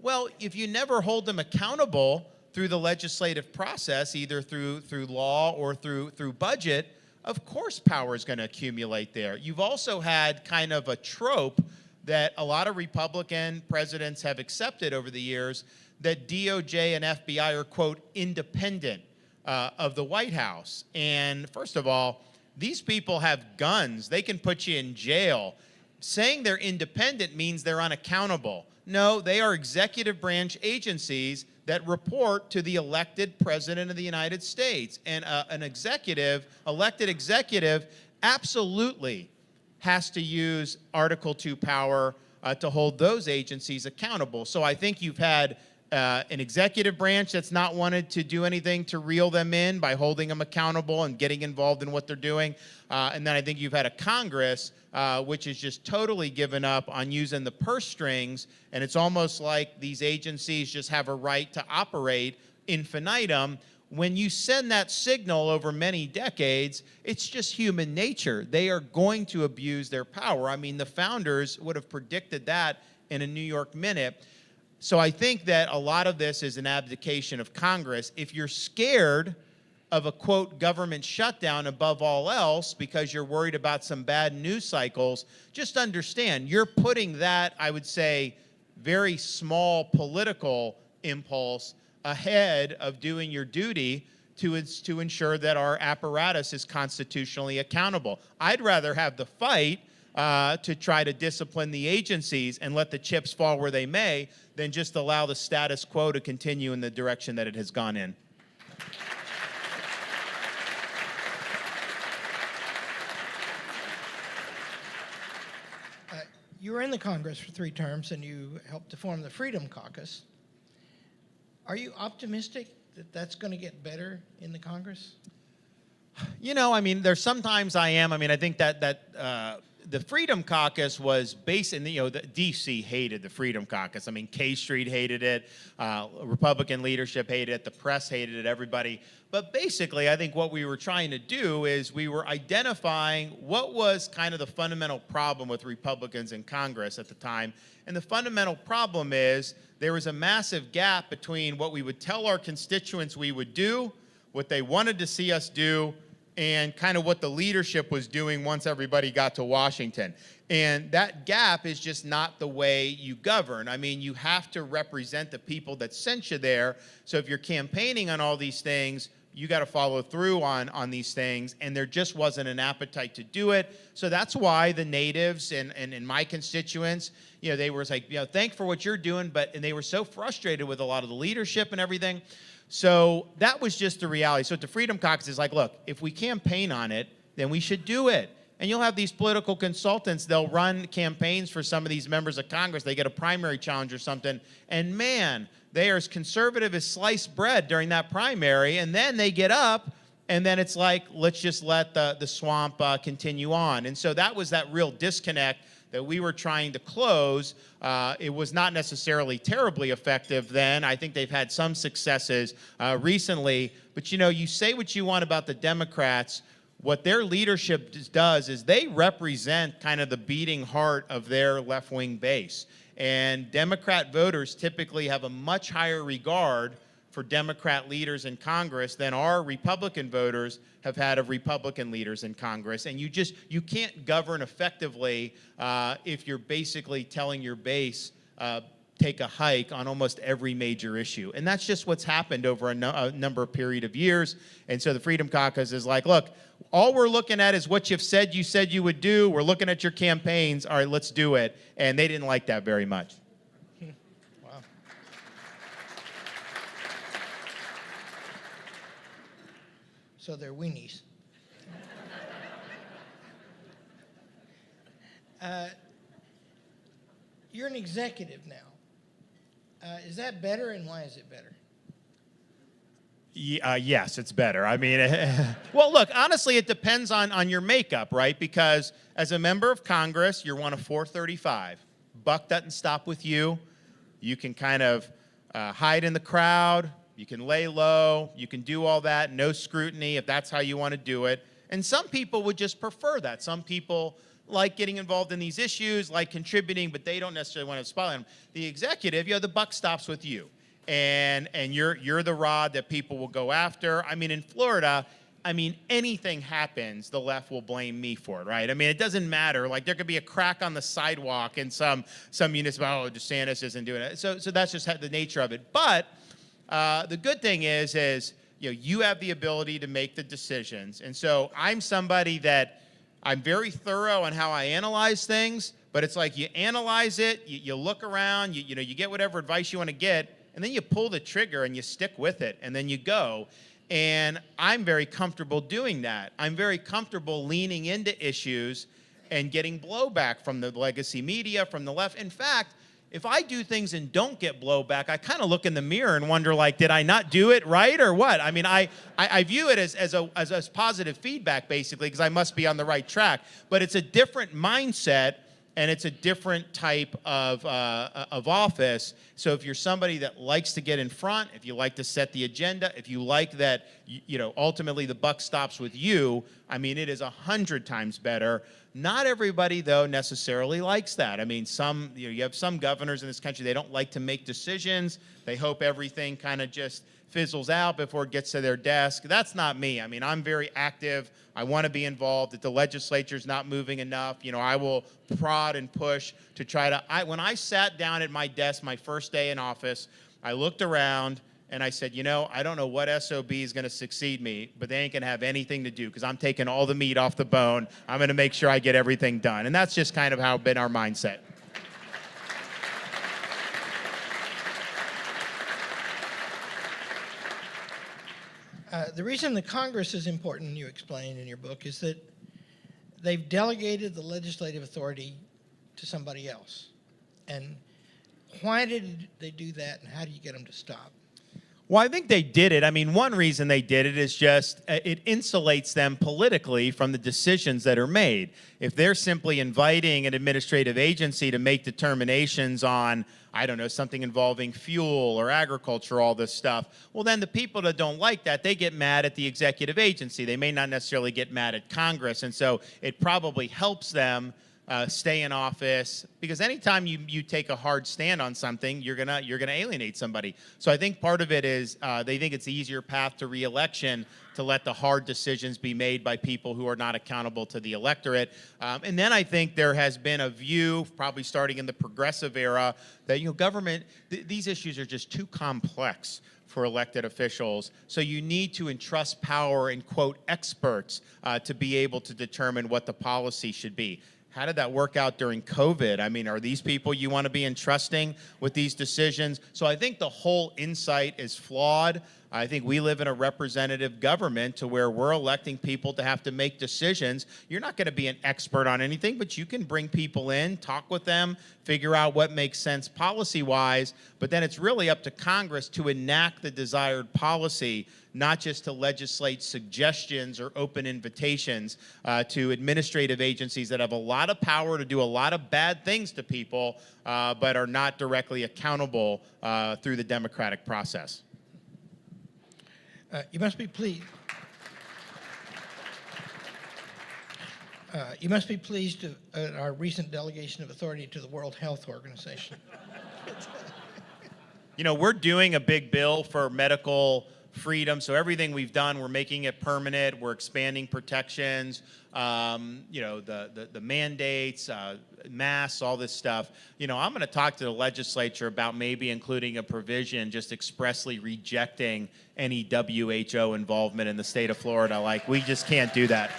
Well, if you never hold them accountable through the legislative process, either through law or through budget, of course power is going to accumulate there. You've also had kind of a trope that a lot of Republican presidents have accepted over the years, that DOJ and FBI are, quote, independent of the White House. And first of all, these people have guns. They can put you in jail. Saying they're independent means they're unaccountable. No, they are executive branch agencies that report to the elected president of the United States. And an elected executive, absolutely has to use Article 2 power to hold those agencies accountable. So I think you've had an executive branch that's not wanted to do anything to reel them in by holding them accountable and getting involved in what they're doing. And then I think you've had a Congress which is just totally given up on using the purse strings, and it's almost like these agencies just have a right to operate infinitum. When you send that signal over many decades, it's just human nature. They are going to abuse their power. I mean, the founders would have predicted that in a New York minute. So I think that a lot of this is an abdication of Congress. If you're scared of a, quote, government shutdown above all else because you're worried about some bad news cycles, just understand you're putting that, I would say, very small political impulse ahead of doing your duty to ensure that our apparatus is constitutionally accountable. I'd rather have the fight to try to discipline the agencies and let the chips fall where they may than just allow the status quo to continue in the direction that it has gone in. You were in the Congress for 3 terms, and you helped to form the Freedom Caucus. Are you optimistic that that's going to get better in the Congress? You know, I mean, there's sometimes I am. I mean, I think that the Freedom Caucus was based in, the D.C. hated the Freedom Caucus. I mean, K Street hated it, Republican leadership hated it, the press hated it, everybody. But basically, I think what we were trying to do is we were identifying what was kind of the fundamental problem with Republicans in Congress at the time. And the fundamental problem is there was a massive gap between what we would tell our constituents we would do, what they wanted to see us do, and kind of what the leadership was doing once everybody got to Washington. And that gap is just not the way you govern. I mean, you have to represent the people that sent you there. So if you're campaigning on all these things, you got to follow through on these things, and there just wasn't an appetite to do it. So that's why the natives and my constituents, they were like, thank for what you're doing, and they were so frustrated with a lot of the leadership and everything. So that was just the reality. So the Freedom Caucus is like, look, if we campaign on it, then we should do it. And you'll have these political consultants, they'll run campaigns for some of these members of Congress. They get a primary challenge or something, and man, they are as conservative as sliced bread during that primary, and then they get up, and then it's like, let's just let the swamp continue on. And so that was that real disconnect that we were trying to close. It was not necessarily terribly effective then. I think they've had some successes recently. But you say what you want about the Democrats. What their leadership does is they represent kind of the beating heart of their left-wing base. And Democrat voters typically have a much higher regard for Democrat leaders in Congress than our Republican voters have had of Republican leaders in Congress. And you can't govern effectively if you're basically telling your base, take a hike on almost every major issue. And that's just what's happened over a number of period of years. And so the Freedom Caucus is like, look, all we're looking at is what you said you would do. We're looking at your campaigns. All right, let's do it. And they didn't like that very much. Wow. So they're weenies. You're an executive now. Is that better, and why is it better? Yes, it's better. I mean, well, look, honestly, it depends on your makeup, right? Because as a member of Congress, you're one of 435. Buck doesn't stop with you. You can kind of hide in the crowd. You can lay low. You can do all that. No scrutiny if that's how you want to do it. And some people would just prefer that. Some people like getting involved in these issues, like contributing, but they don't necessarily want to spotlight them. The executive, the buck stops with you. And you're the rod that people will go after. I mean, in Florida, anything happens, the left will blame me for it, right? I mean, it doesn't matter. Like, there could be a crack on the sidewalk in some municipality, DeSantis isn't doing it. So that's just the nature of it. But the good thing is you have the ability to make the decisions. And so I'm somebody that I'm very thorough on how I analyze things, but it's like you analyze it, you look around, you get whatever advice you want to get, and then you pull the trigger and you stick with it, and then you go. And I'm very comfortable doing that. I'm very comfortable leaning into issues and getting blowback from the legacy media, from the left. In fact, if I do things and don't get blowback, I kind of look in the mirror and wonder, like, did I not do it right or what? I mean, I view it as positive feedback, basically, because I must be on the right track. But it's a different mindset, and it's a different type of office. So if you're somebody that likes to get in front, if you like to set the agenda, if you like that, ultimately the buck stops with you, I mean, it is 100 times better. Not everybody, though, necessarily likes that. I mean, you have some governors in this country, they don't like to make decisions. They hope everything kind of just fizzles out before it gets to their desk. That's not me. I mean, I'm very active. I want to be involved. If the legislature's not moving enough, I will prod and push to try to. When I sat down at my desk my first day in office, I looked around and I said, I don't know what SOB is going to succeed me, but they ain't going to have anything to do because I'm taking all the meat off the bone. I'm going to make sure I get everything done. And that's just kind of how been our mindset. The reason the Congress is important, you explain in your book, is that they've delegated the legislative authority to somebody else. And why did they do that, and how do you get them to stop? Well, I think they did it. I mean, one reason they did it is just it insulates them politically from the decisions that are made. If they're simply inviting an administrative agency to make determinations on, I don't know, something involving fuel or agriculture, all this stuff, well, then the people that don't like that, they get mad at the executive agency. They may not necessarily get mad at Congress. And so it probably helps them stay in office, because anytime you take a hard stand on something, you're gonna alienate somebody. So I think part of it is they think it's the easier path to re-election to let the hard decisions be made by people who are not accountable to the electorate. And then I think there has been a view, probably starting in the progressive era, that government, these issues are just too complex for elected officials. So you need to entrust power in, quote, experts to be able to determine what the policy should be. How did that work out during COVID? I mean, are these people you want to be entrusting with these decisions? So I think the whole insight is flawed. I think we live in a representative government to where we're electing people to have to make decisions. You're not going to be an expert on anything, but you can bring people in, talk with them, figure out what makes sense policy-wise, but then it's really up to Congress to enact the desired policy, not just to legislate suggestions or open invitations to administrative agencies that have a lot of power to do a lot of bad things to people, but are not directly accountable through the democratic process. You must be pleased. You must be pleased to our recent delegation of authority to the World Health Organization. We're doing a big bill for medical freedom. So everything we've done, we're making it permanent. We're expanding protections, the mandates, masks, all this stuff. I'm going to talk to the legislature about maybe including a provision just expressly rejecting any WHO involvement in the state of Florida. Like, we just can't do that.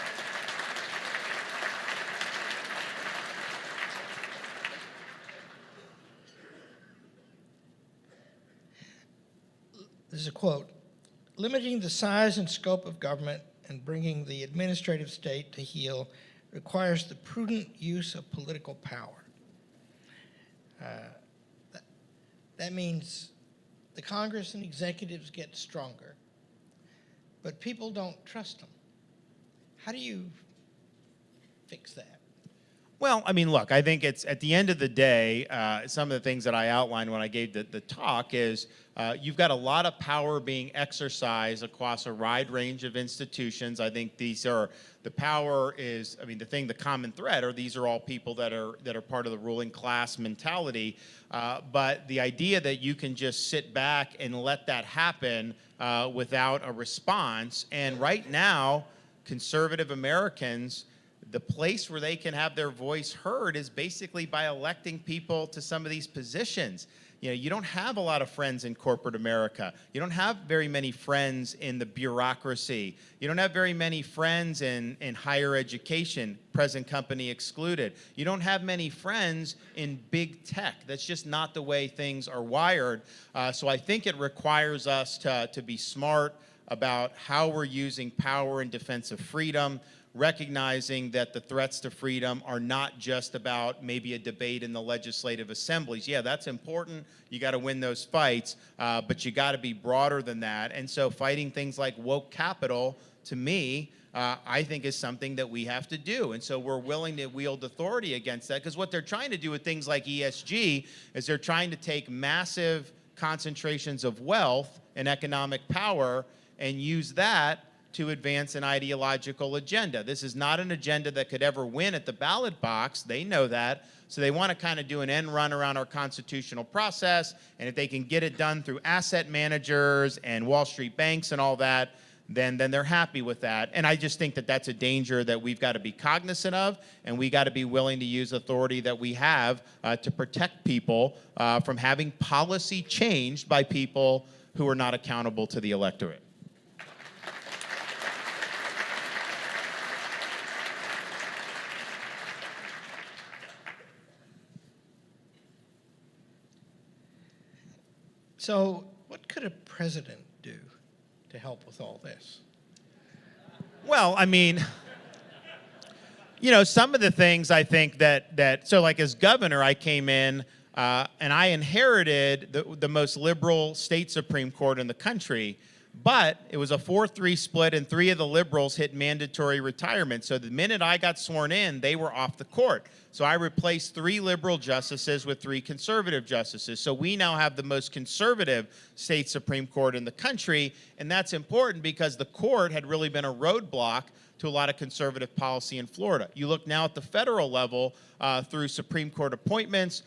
This is a quote. Limiting the size and scope of government and bringing the administrative state to heel requires the prudent use of political power. That means the Congress and executives get stronger, but people don't trust them. How do you fix that? Well, I mean, look, I think it's at the end of the day, some of the things that I outlined when I gave the talk is you've got a lot of power being exercised across a wide range of institutions. I think the power is, the common thread are these are all people that are part of the ruling class mentality. But the idea that you can just sit back and let that happen without a response, and right now, conservative Americans, the place where they can have their voice heard is basically by electing people to some of these positions. You don't have a lot of friends in corporate America. You don't have very many friends in the bureaucracy. You don't have very many friends in higher education, present company excluded. You don't have many friends in big tech. That's just not the way things are wired. So I think it requires us to be smart, about how we're using power in defense of freedom, recognizing that the threats to freedom are not just about maybe a debate in the legislative assemblies. Yeah, that's important. You got to win those fights, but you got to be broader than that. And so fighting things like woke capital, to me, I think is something that we have to do. And so we're willing to wield authority against that, because what they're trying to do with things like ESG is they're trying to take massive concentrations of wealth and economic power and use that to advance an ideological agenda. This is not an agenda that could ever win at the ballot box. They know that. So they want to kind of do an end run around our constitutional process. And if they can get it done through asset managers and Wall Street banks and all that, then they're happy with that. And I just think that that's a danger that we've got to be cognizant of, and we got to be willing to use authority that we have to protect people from having policy changed by people who are not accountable to the electorate. So what could a president do to help with all this? Well, I mean, you know, some of the things I think so like as governor, I came in and I inherited the most liberal state Supreme Court in the country, but it was a 4-3 split and 3 of the liberals hit mandatory retirement. So the minute I got sworn in, they were off the court. So I replaced 3 liberal justices with 3 conservative justices. So we now have the most conservative state Supreme Court in the country, and that's important because the court had really been a roadblock to a lot of conservative policy in Florida. You look now at the federal level through Supreme Court appointments.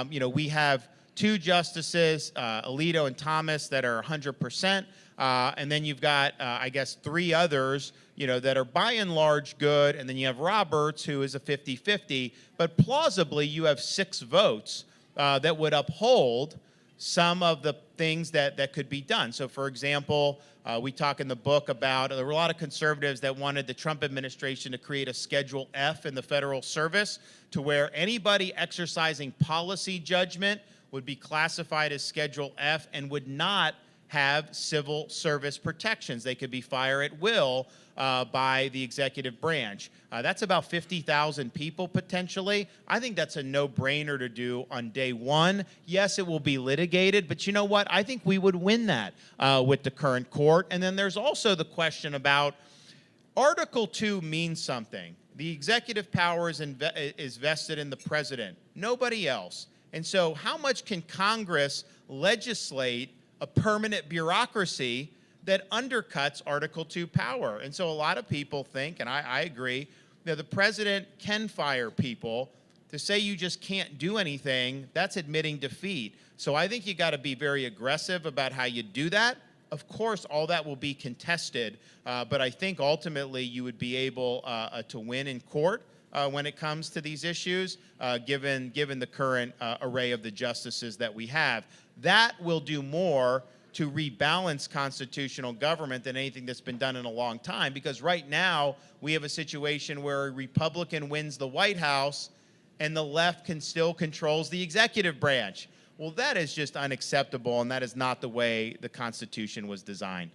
You know, we have 2 justices, Alito and Thomas, that are 100%. And then you've got, I guess, 3 others, you know, that are by and large good. And then you have Roberts, who is a 50-50. But plausibly, you have 6 votes that would uphold some of the things that could be done. So, for example, we talk in the book about there were a lot of conservatives that wanted the Trump administration to create a Schedule F in the federal service to where anybody exercising policy judgment would be classified as Schedule F and would not have civil service protections. They could be fired at will by the executive branch. That's about 50,000 people potentially. I think that's a no-brainer to do on day one. Yes, it will be litigated, but you know what? I think we would win that with the current court. And then there's also the question about Article 2 means something. The executive power is vested in the president, nobody else. And so how much can Congress legislate a permanent bureaucracy that undercuts Article 2 power? And so a lot of people think, and I agree, that the president can fire people. To say you just can't do anything, that's admitting defeat. So I think you got to be very aggressive about how you do that. Of course, all that will be contested, but I think ultimately you would be able to win in court when it comes to these issues, given the current array of the justices that we have. That will do more to rebalance constitutional government than anything that's been done in a long time, because right now we have a situation where a Republican wins the White House and the left still controls the executive branch. Well, that is just unacceptable, and that is not the way the Constitution was designed.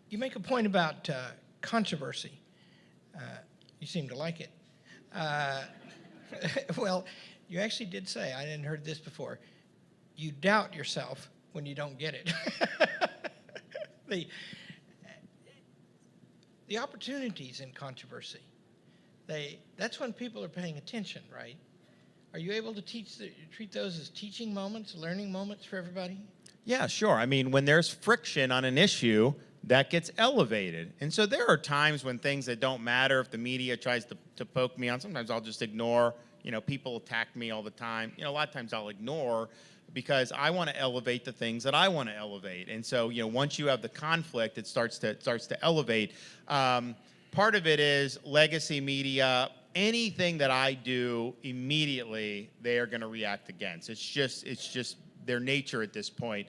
You make a point about controversy. You seem to like it. Well, you actually did say, I hadn't heard this before, you doubt yourself when you don't get it. The opportunities in controversy, that's when people are paying attention, right? Are you able to treat those as teaching moments, learning moments for everybody? Yeah, sure. I mean, when there's friction on an issue, that gets elevated. And so there are times when things that don't matter, if the media tries to poke me on, sometimes I'll just ignore. You know, people attack me all the time. You know, a lot of times I'll ignore because I want to elevate the things that I want to elevate. And so, you know, once you have the conflict, it starts to elevate. Part of it is legacy media. Anything that I do, immediately they are going to react against. It's just their nature at this point.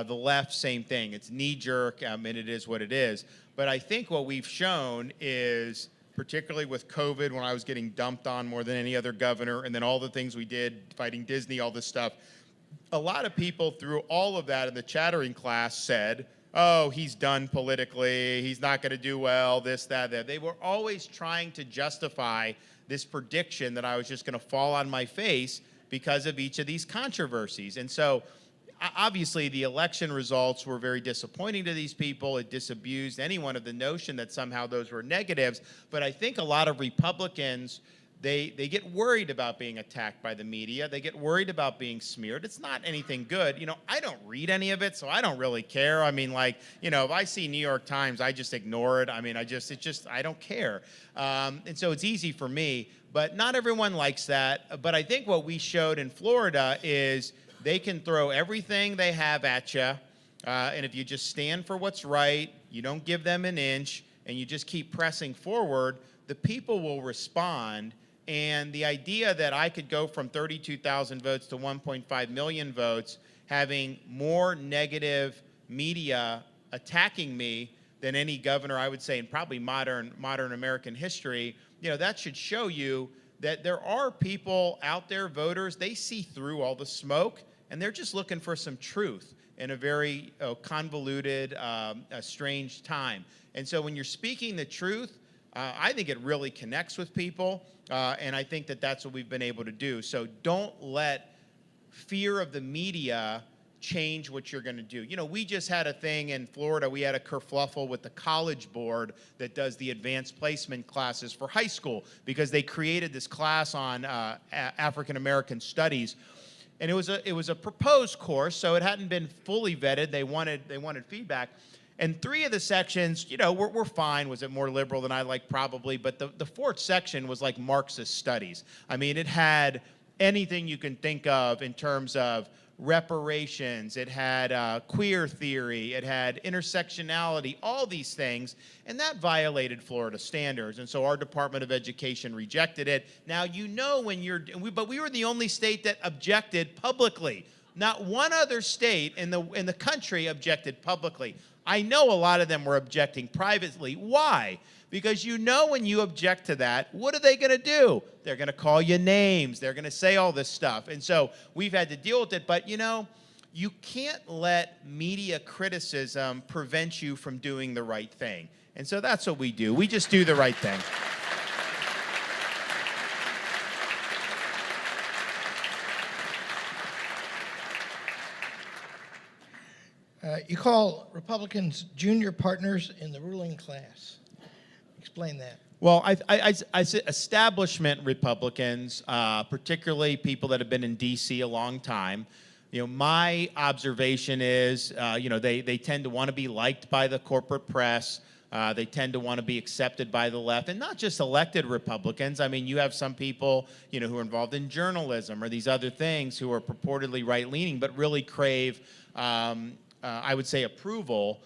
The left, same thing. It's knee-jerk, and it is what it is. But I think what we've shown is, particularly with COVID, when I was getting dumped on more than any other governor, and then all the things we did, fighting Disney, all this stuff, a lot of people through all of that in the chattering class said, oh, he's done politically, he's not going to do well, this, that, that. They were always trying to justify this prediction that I was just going to fall on my face because of each of these controversies. And so obviously the election results were very disappointing to these people. It disabused anyone of the notion that somehow those were negatives. But I think a lot of Republicans, they get worried about being attacked by the media. They get worried about being smeared. It's not anything good. You know, I don't read any of it, so I don't really care. I mean, like, you know, if I see New York Times, I just ignore it. I mean, I don't care. And so it's easy for me, but not everyone likes that. But I think what we showed in Florida is they can throw everything they have at you, and if you just stand for what's right, you don't give them an inch, and you just keep pressing forward, the people will respond. And the idea that I could go from 32,000 votes to 1.5 million votes, having more negative media attacking me than any governor, I would say, in probably modern American history, you know, that should show you that there are people out there, voters, they see through all the smoke, and they're just looking for some truth in a very convoluted, strange time. And so when you're speaking the truth, I think it really connects with people, and I think that that's what we've been able to do. So don't let fear of the media change what you're going to do. You know, we just had a thing in Florida. We had a kerfluffle with the College board that does the advanced placement classes for high school, because they created this class on African American studies. And it was a proposed course, so it hadn't been fully vetted. They wanted feedback. And 3 of the sections, you know, were fine. Was it more liberal than I like? Probably. But the 4th section was like Marxist studies. I mean, it had anything you can think of in terms of reparations. It had queer theory. It had intersectionality, all these things. And that violated Florida standards. And so our Department of Education rejected it. Now, you know when but we were the only state that objected publicly. Not one other state in the country objected publicly. I know a lot of them were objecting privately. Why? Because you know when you object to that, what are they going to do? They're going to call you names. They're going to say all this stuff. And so we've had to deal with it. But, you know, you can't let media criticism prevent you from doing the right thing. And so that's what we do. We just do the right thing. You call Republicans junior partners in the ruling class. Explain that. Well, I say establishment Republicans, particularly people that have been in D.C. a long time. You know, my observation is, you know, they tend to want to be liked by the corporate press. They tend to want to be accepted by the left, and not just elected Republicans. I mean, you have some people, you know, who are involved in journalism or these other things who are purportedly right-leaning, but really crave, I would say, approval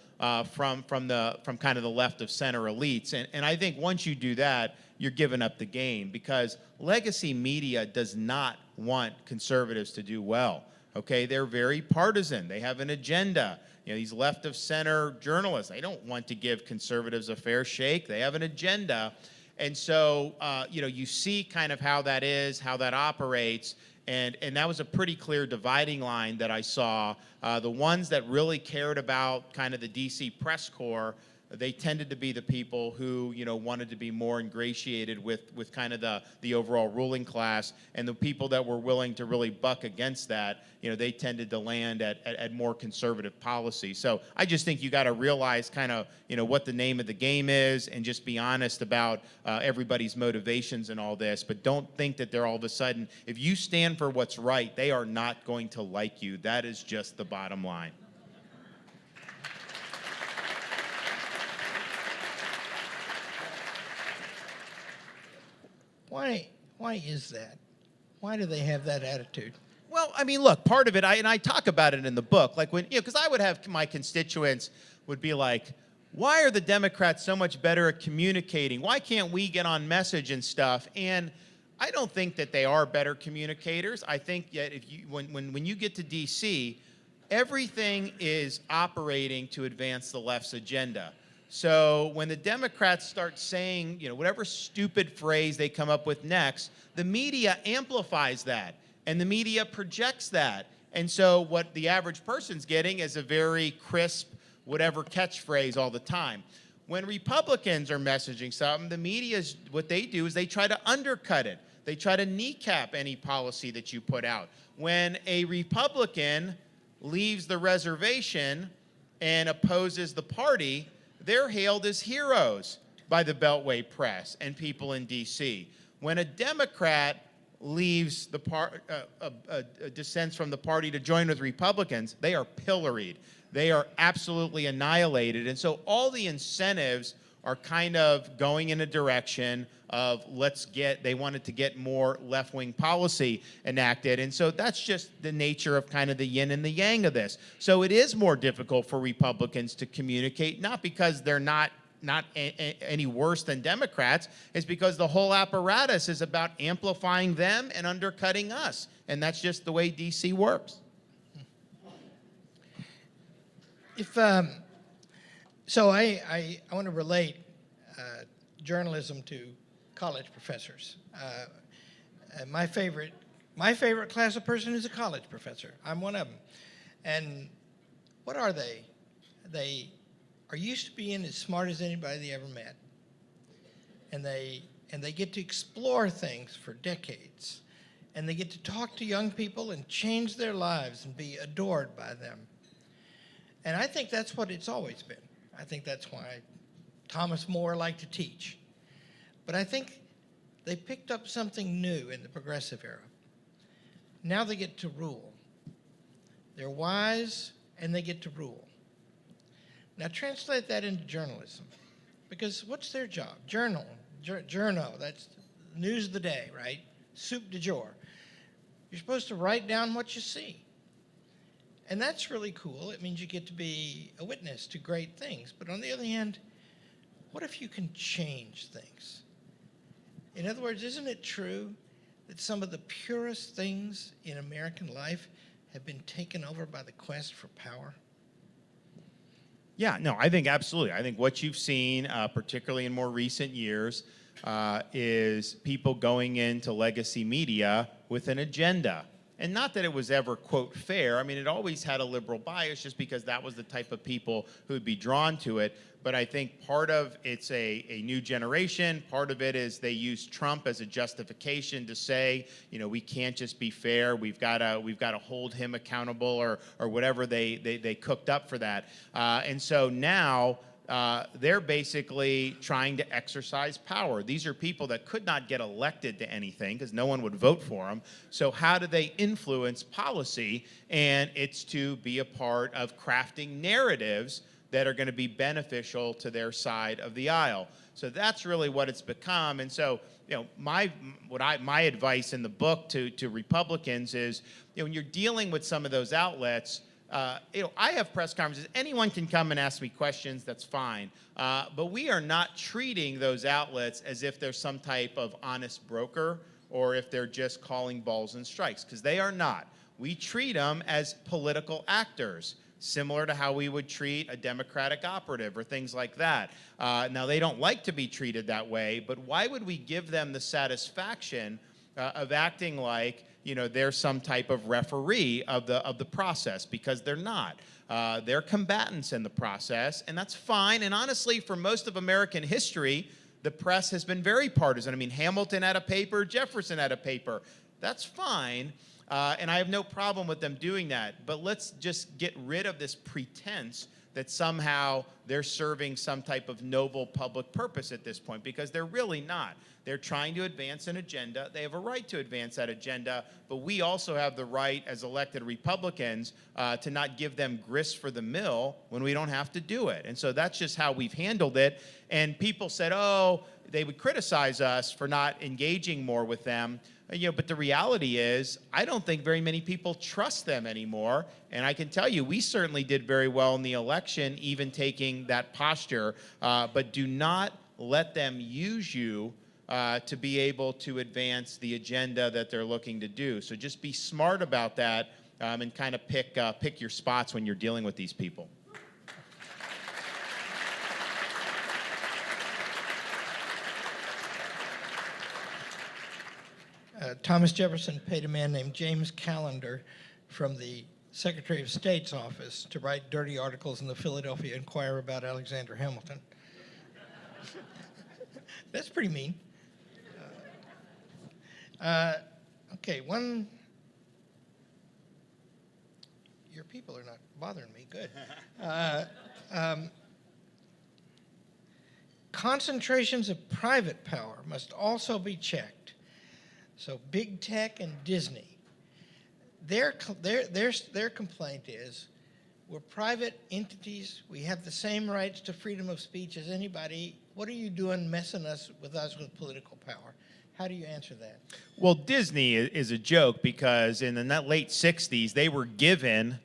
from kind of the left of center elites. And I think once you do that, you're giving up the game, because legacy media does not want conservatives to do well. Okay, they're very partisan. They have an agenda. You know, these left of center journalists, they don't want to give conservatives a fair shake. They have an agenda. And so, you know, you see kind of how that is, how that operates. And that was a pretty clear dividing line that I saw. The ones that really cared about kind of the DC press corps, they tended to be the people who, you know, wanted to be more ingratiated with kind of the overall ruling class. And the people that were willing to really buck against that, you know, they tended to land at more conservative policy. So I just think you got to realize kind of, you know, what the name of the game is, and just be honest about everybody's motivations and all this. But don't think that they're all of a sudden, if you stand for what's right, they are not going to like you. That is just the bottom line. Why is that? Why do they have that attitude? Well, I mean, look, part of it, and I talk about it in the book, like when, you know, because I would have my constituents would be like, why are the Democrats so much better at communicating? Why can't we get on message and stuff? And I don't think that they are better communicators. I think that when you get to D.C., everything is operating to advance the left's agenda. So when the Democrats start saying, whatever stupid phrase they come up with next, the media amplifies that, and the media projects that. And so what the average person's getting is a very crisp, whatever catchphrase all the time. When Republicans are messaging something, the media, what they do is they try to undercut it. They try to kneecap any policy that you put out. When a Republican leaves the reservation and opposes the party, they're hailed as heroes by the Beltway press and people in D.C. When a Democrat leaves the dissents from the party to join with Republicans, they are pilloried. They are absolutely annihilated. And so all the incentives are kind of going in a direction of they wanted to get more left-wing policy enacted. And so that's just the nature of kind of the yin and the yang of this. So it is more difficult for Republicans to communicate, not because they're not any worse than Democrats, it's because the whole apparatus is about amplifying them and undercutting us. And that's just the way D.C. works. So I want to relate journalism to college professors. My favorite class of person is a college professor. I'm one of them. And what are they? They are used to being as smart as anybody they ever met. And they get to explore things for decades. And they get to talk to young people and change their lives and be adored by them. And I think that's what it's always been. I think that's why Thomas More liked to teach. But I think they picked up something new in the progressive era. Now they get to rule. They're wise, and they get to rule. Now translate that into journalism. Because what's their job? Journo, that's news of the day, right? Soup du jour. You're supposed to write down what you see. And that's really cool. It means you get to be a witness to great things. But on the other hand, what if you can change things? In other words, isn't it true that some of the purest things in American life have been taken over by the quest for power? Yeah, no, I think absolutely. I think what you've seen, particularly in more recent years, is people going into legacy media with an agenda. And not that it was ever, quote, fair. I mean, it always had a liberal bias just because that was the type of people who would be drawn to it. But I think part of it's a new generation. Part of it is they use Trump as a justification to say, we can't just be fair. We've got to hold him accountable or whatever they cooked up for that. And so now they're basically trying to exercise power. These are people that could not get elected to anything because no one would vote for them. So how do they influence policy? And it's to be a part of crafting narratives that are going to be beneficial to their side of the aisle. So that's really what it's become. And so, my advice in the book to Republicans is, when you're dealing with some of those outlets, I have press conferences. Anyone can come and ask me questions. That's fine. But we are not treating those outlets as if they're some type of honest broker or if they're just calling balls and strikes, because they are not. We treat them as political actors, similar to how we would treat a Democratic operative or things like that. Now, they don't like to be treated that way, but why would we give them the satisfaction of acting like they're some type of referee of the process? Because they're not. They're combatants in the process, and that's fine. And honestly, for most of American history, the press has been very partisan. I mean, Hamilton had a paper, Jefferson had a paper. That's fine. And I have no problem with them doing that. But let's just get rid of this pretense that somehow they're serving some type of noble public purpose at this point, because they're really not. They're trying to advance an agenda. They have a right to advance that agenda, but we also have the right as elected Republicans to not give them grist for the mill when we don't have to do it. And so that's just how we've handled it. And people said, they would criticize us for not engaging more with them. But the reality is, I don't think very many people trust them anymore. And I can tell you, we certainly did very well in the election, even taking that posture. But do not let them use you to be able to advance the agenda that they're looking to do. So just be smart about that. and kind of pick your spots when you're dealing with these people. Thomas Jefferson paid a man named James Callender from the Secretary of State's office to write dirty articles in the Philadelphia Inquirer about Alexander Hamilton. That's pretty mean. Okay, your people are not bothering me, good. Concentrations of private power must also be checked. So big tech and Disney, their complaint is, we're private entities, we have the same rights to freedom of speech as anybody. What are you doing messing with us with political power? How do you answer that? Well, Disney is a joke because in the late 60s, they were given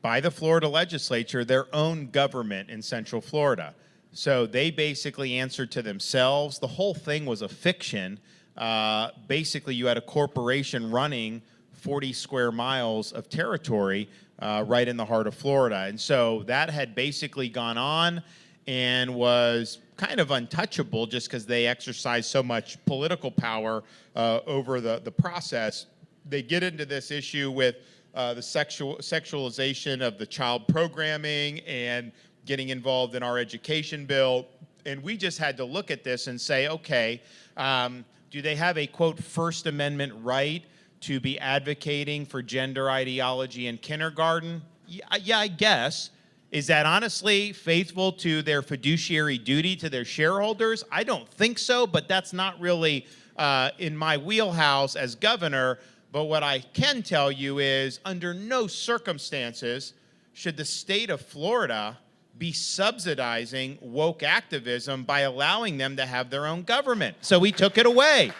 by the Florida legislature their own government in Central Florida. So they basically answered to themselves. The whole thing was a fiction. Basically, you had a corporation running 40 square miles of territory right in the heart of Florida. And so that had basically gone on and was kind of untouchable just because they exercised so much political power over the process. They get into this issue with the sexualization of the child programming and getting involved in our education bill. And we just had to look at this and say, okay, do they have a, quote, First Amendment right to be advocating for gender ideology in kindergarten? Yeah, I guess. Is that honestly faithful to their fiduciary duty to their shareholders? I don't think so, but that's not really in my wheelhouse as governor. But what I can tell you is under no circumstances should the state of Florida be subsidizing woke activism by allowing them to have their own government. So we took it away.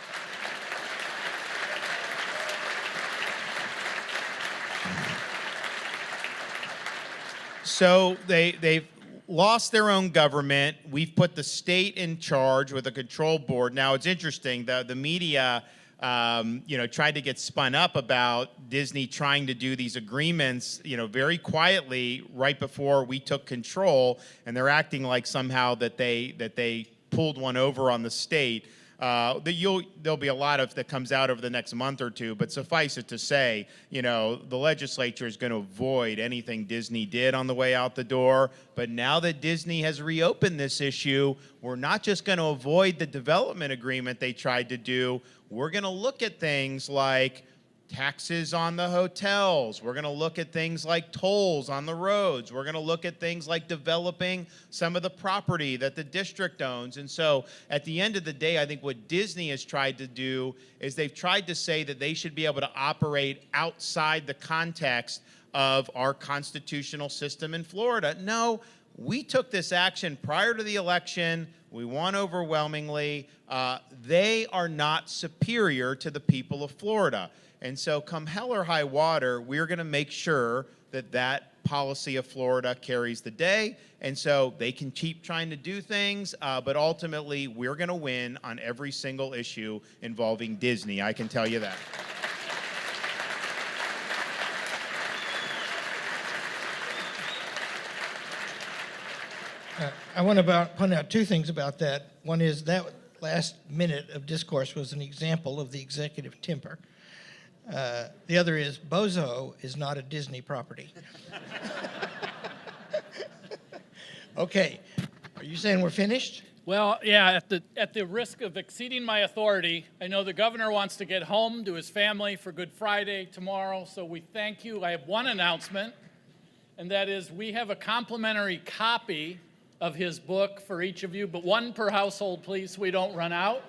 So they've lost their own government. We've put the state in charge with a control board. Now, it's interesting, the media tried to get spun up about Disney trying to do these agreements, very quietly right before we took control, and they're acting like somehow that they pulled one over on the state. There'll be a lot of that comes out over the next month or two, but suffice it to say, the legislature is going to avoid anything Disney did on the way out the door. But now that Disney has reopened this issue, we're not just going to avoid the development agreement they tried to do. We're going to look at things like taxes on the hotels. We're going to look at things like tolls on the roads. We're going to look at things like developing some of the property that the district owns. And so at the end of the day, I think what Disney has tried to do is they've tried to say that they should be able to operate outside the context of our constitutional system in Florida. No, we took this action prior to the election. We won overwhelmingly. They are not superior to the people of Florida. And so come hell or high water, we're going to make sure that that policy of Florida carries the day. And so they can keep trying to do things, but ultimately we're going to win on every single issue involving Disney. I can tell you that. I want to point out two things about that. One is that last minute of discourse was an example of the executive temper. The other is Bozo is not a Disney property. Okay, are you saying we're finished? Well, yeah, at the risk of exceeding my authority, I know the governor wants to get home to his family for Good Friday tomorrow, so we thank you. I have one announcement, and that is we have a complimentary copy of his book for each of you, but one per household, please, so we don't run out.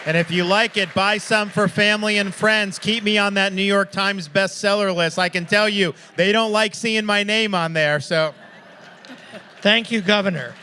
And if you like it, buy some for family and friends. Keep me on that New York Times bestseller list. I can tell you, they don't like seeing my name on there, so. Thank you, Governor.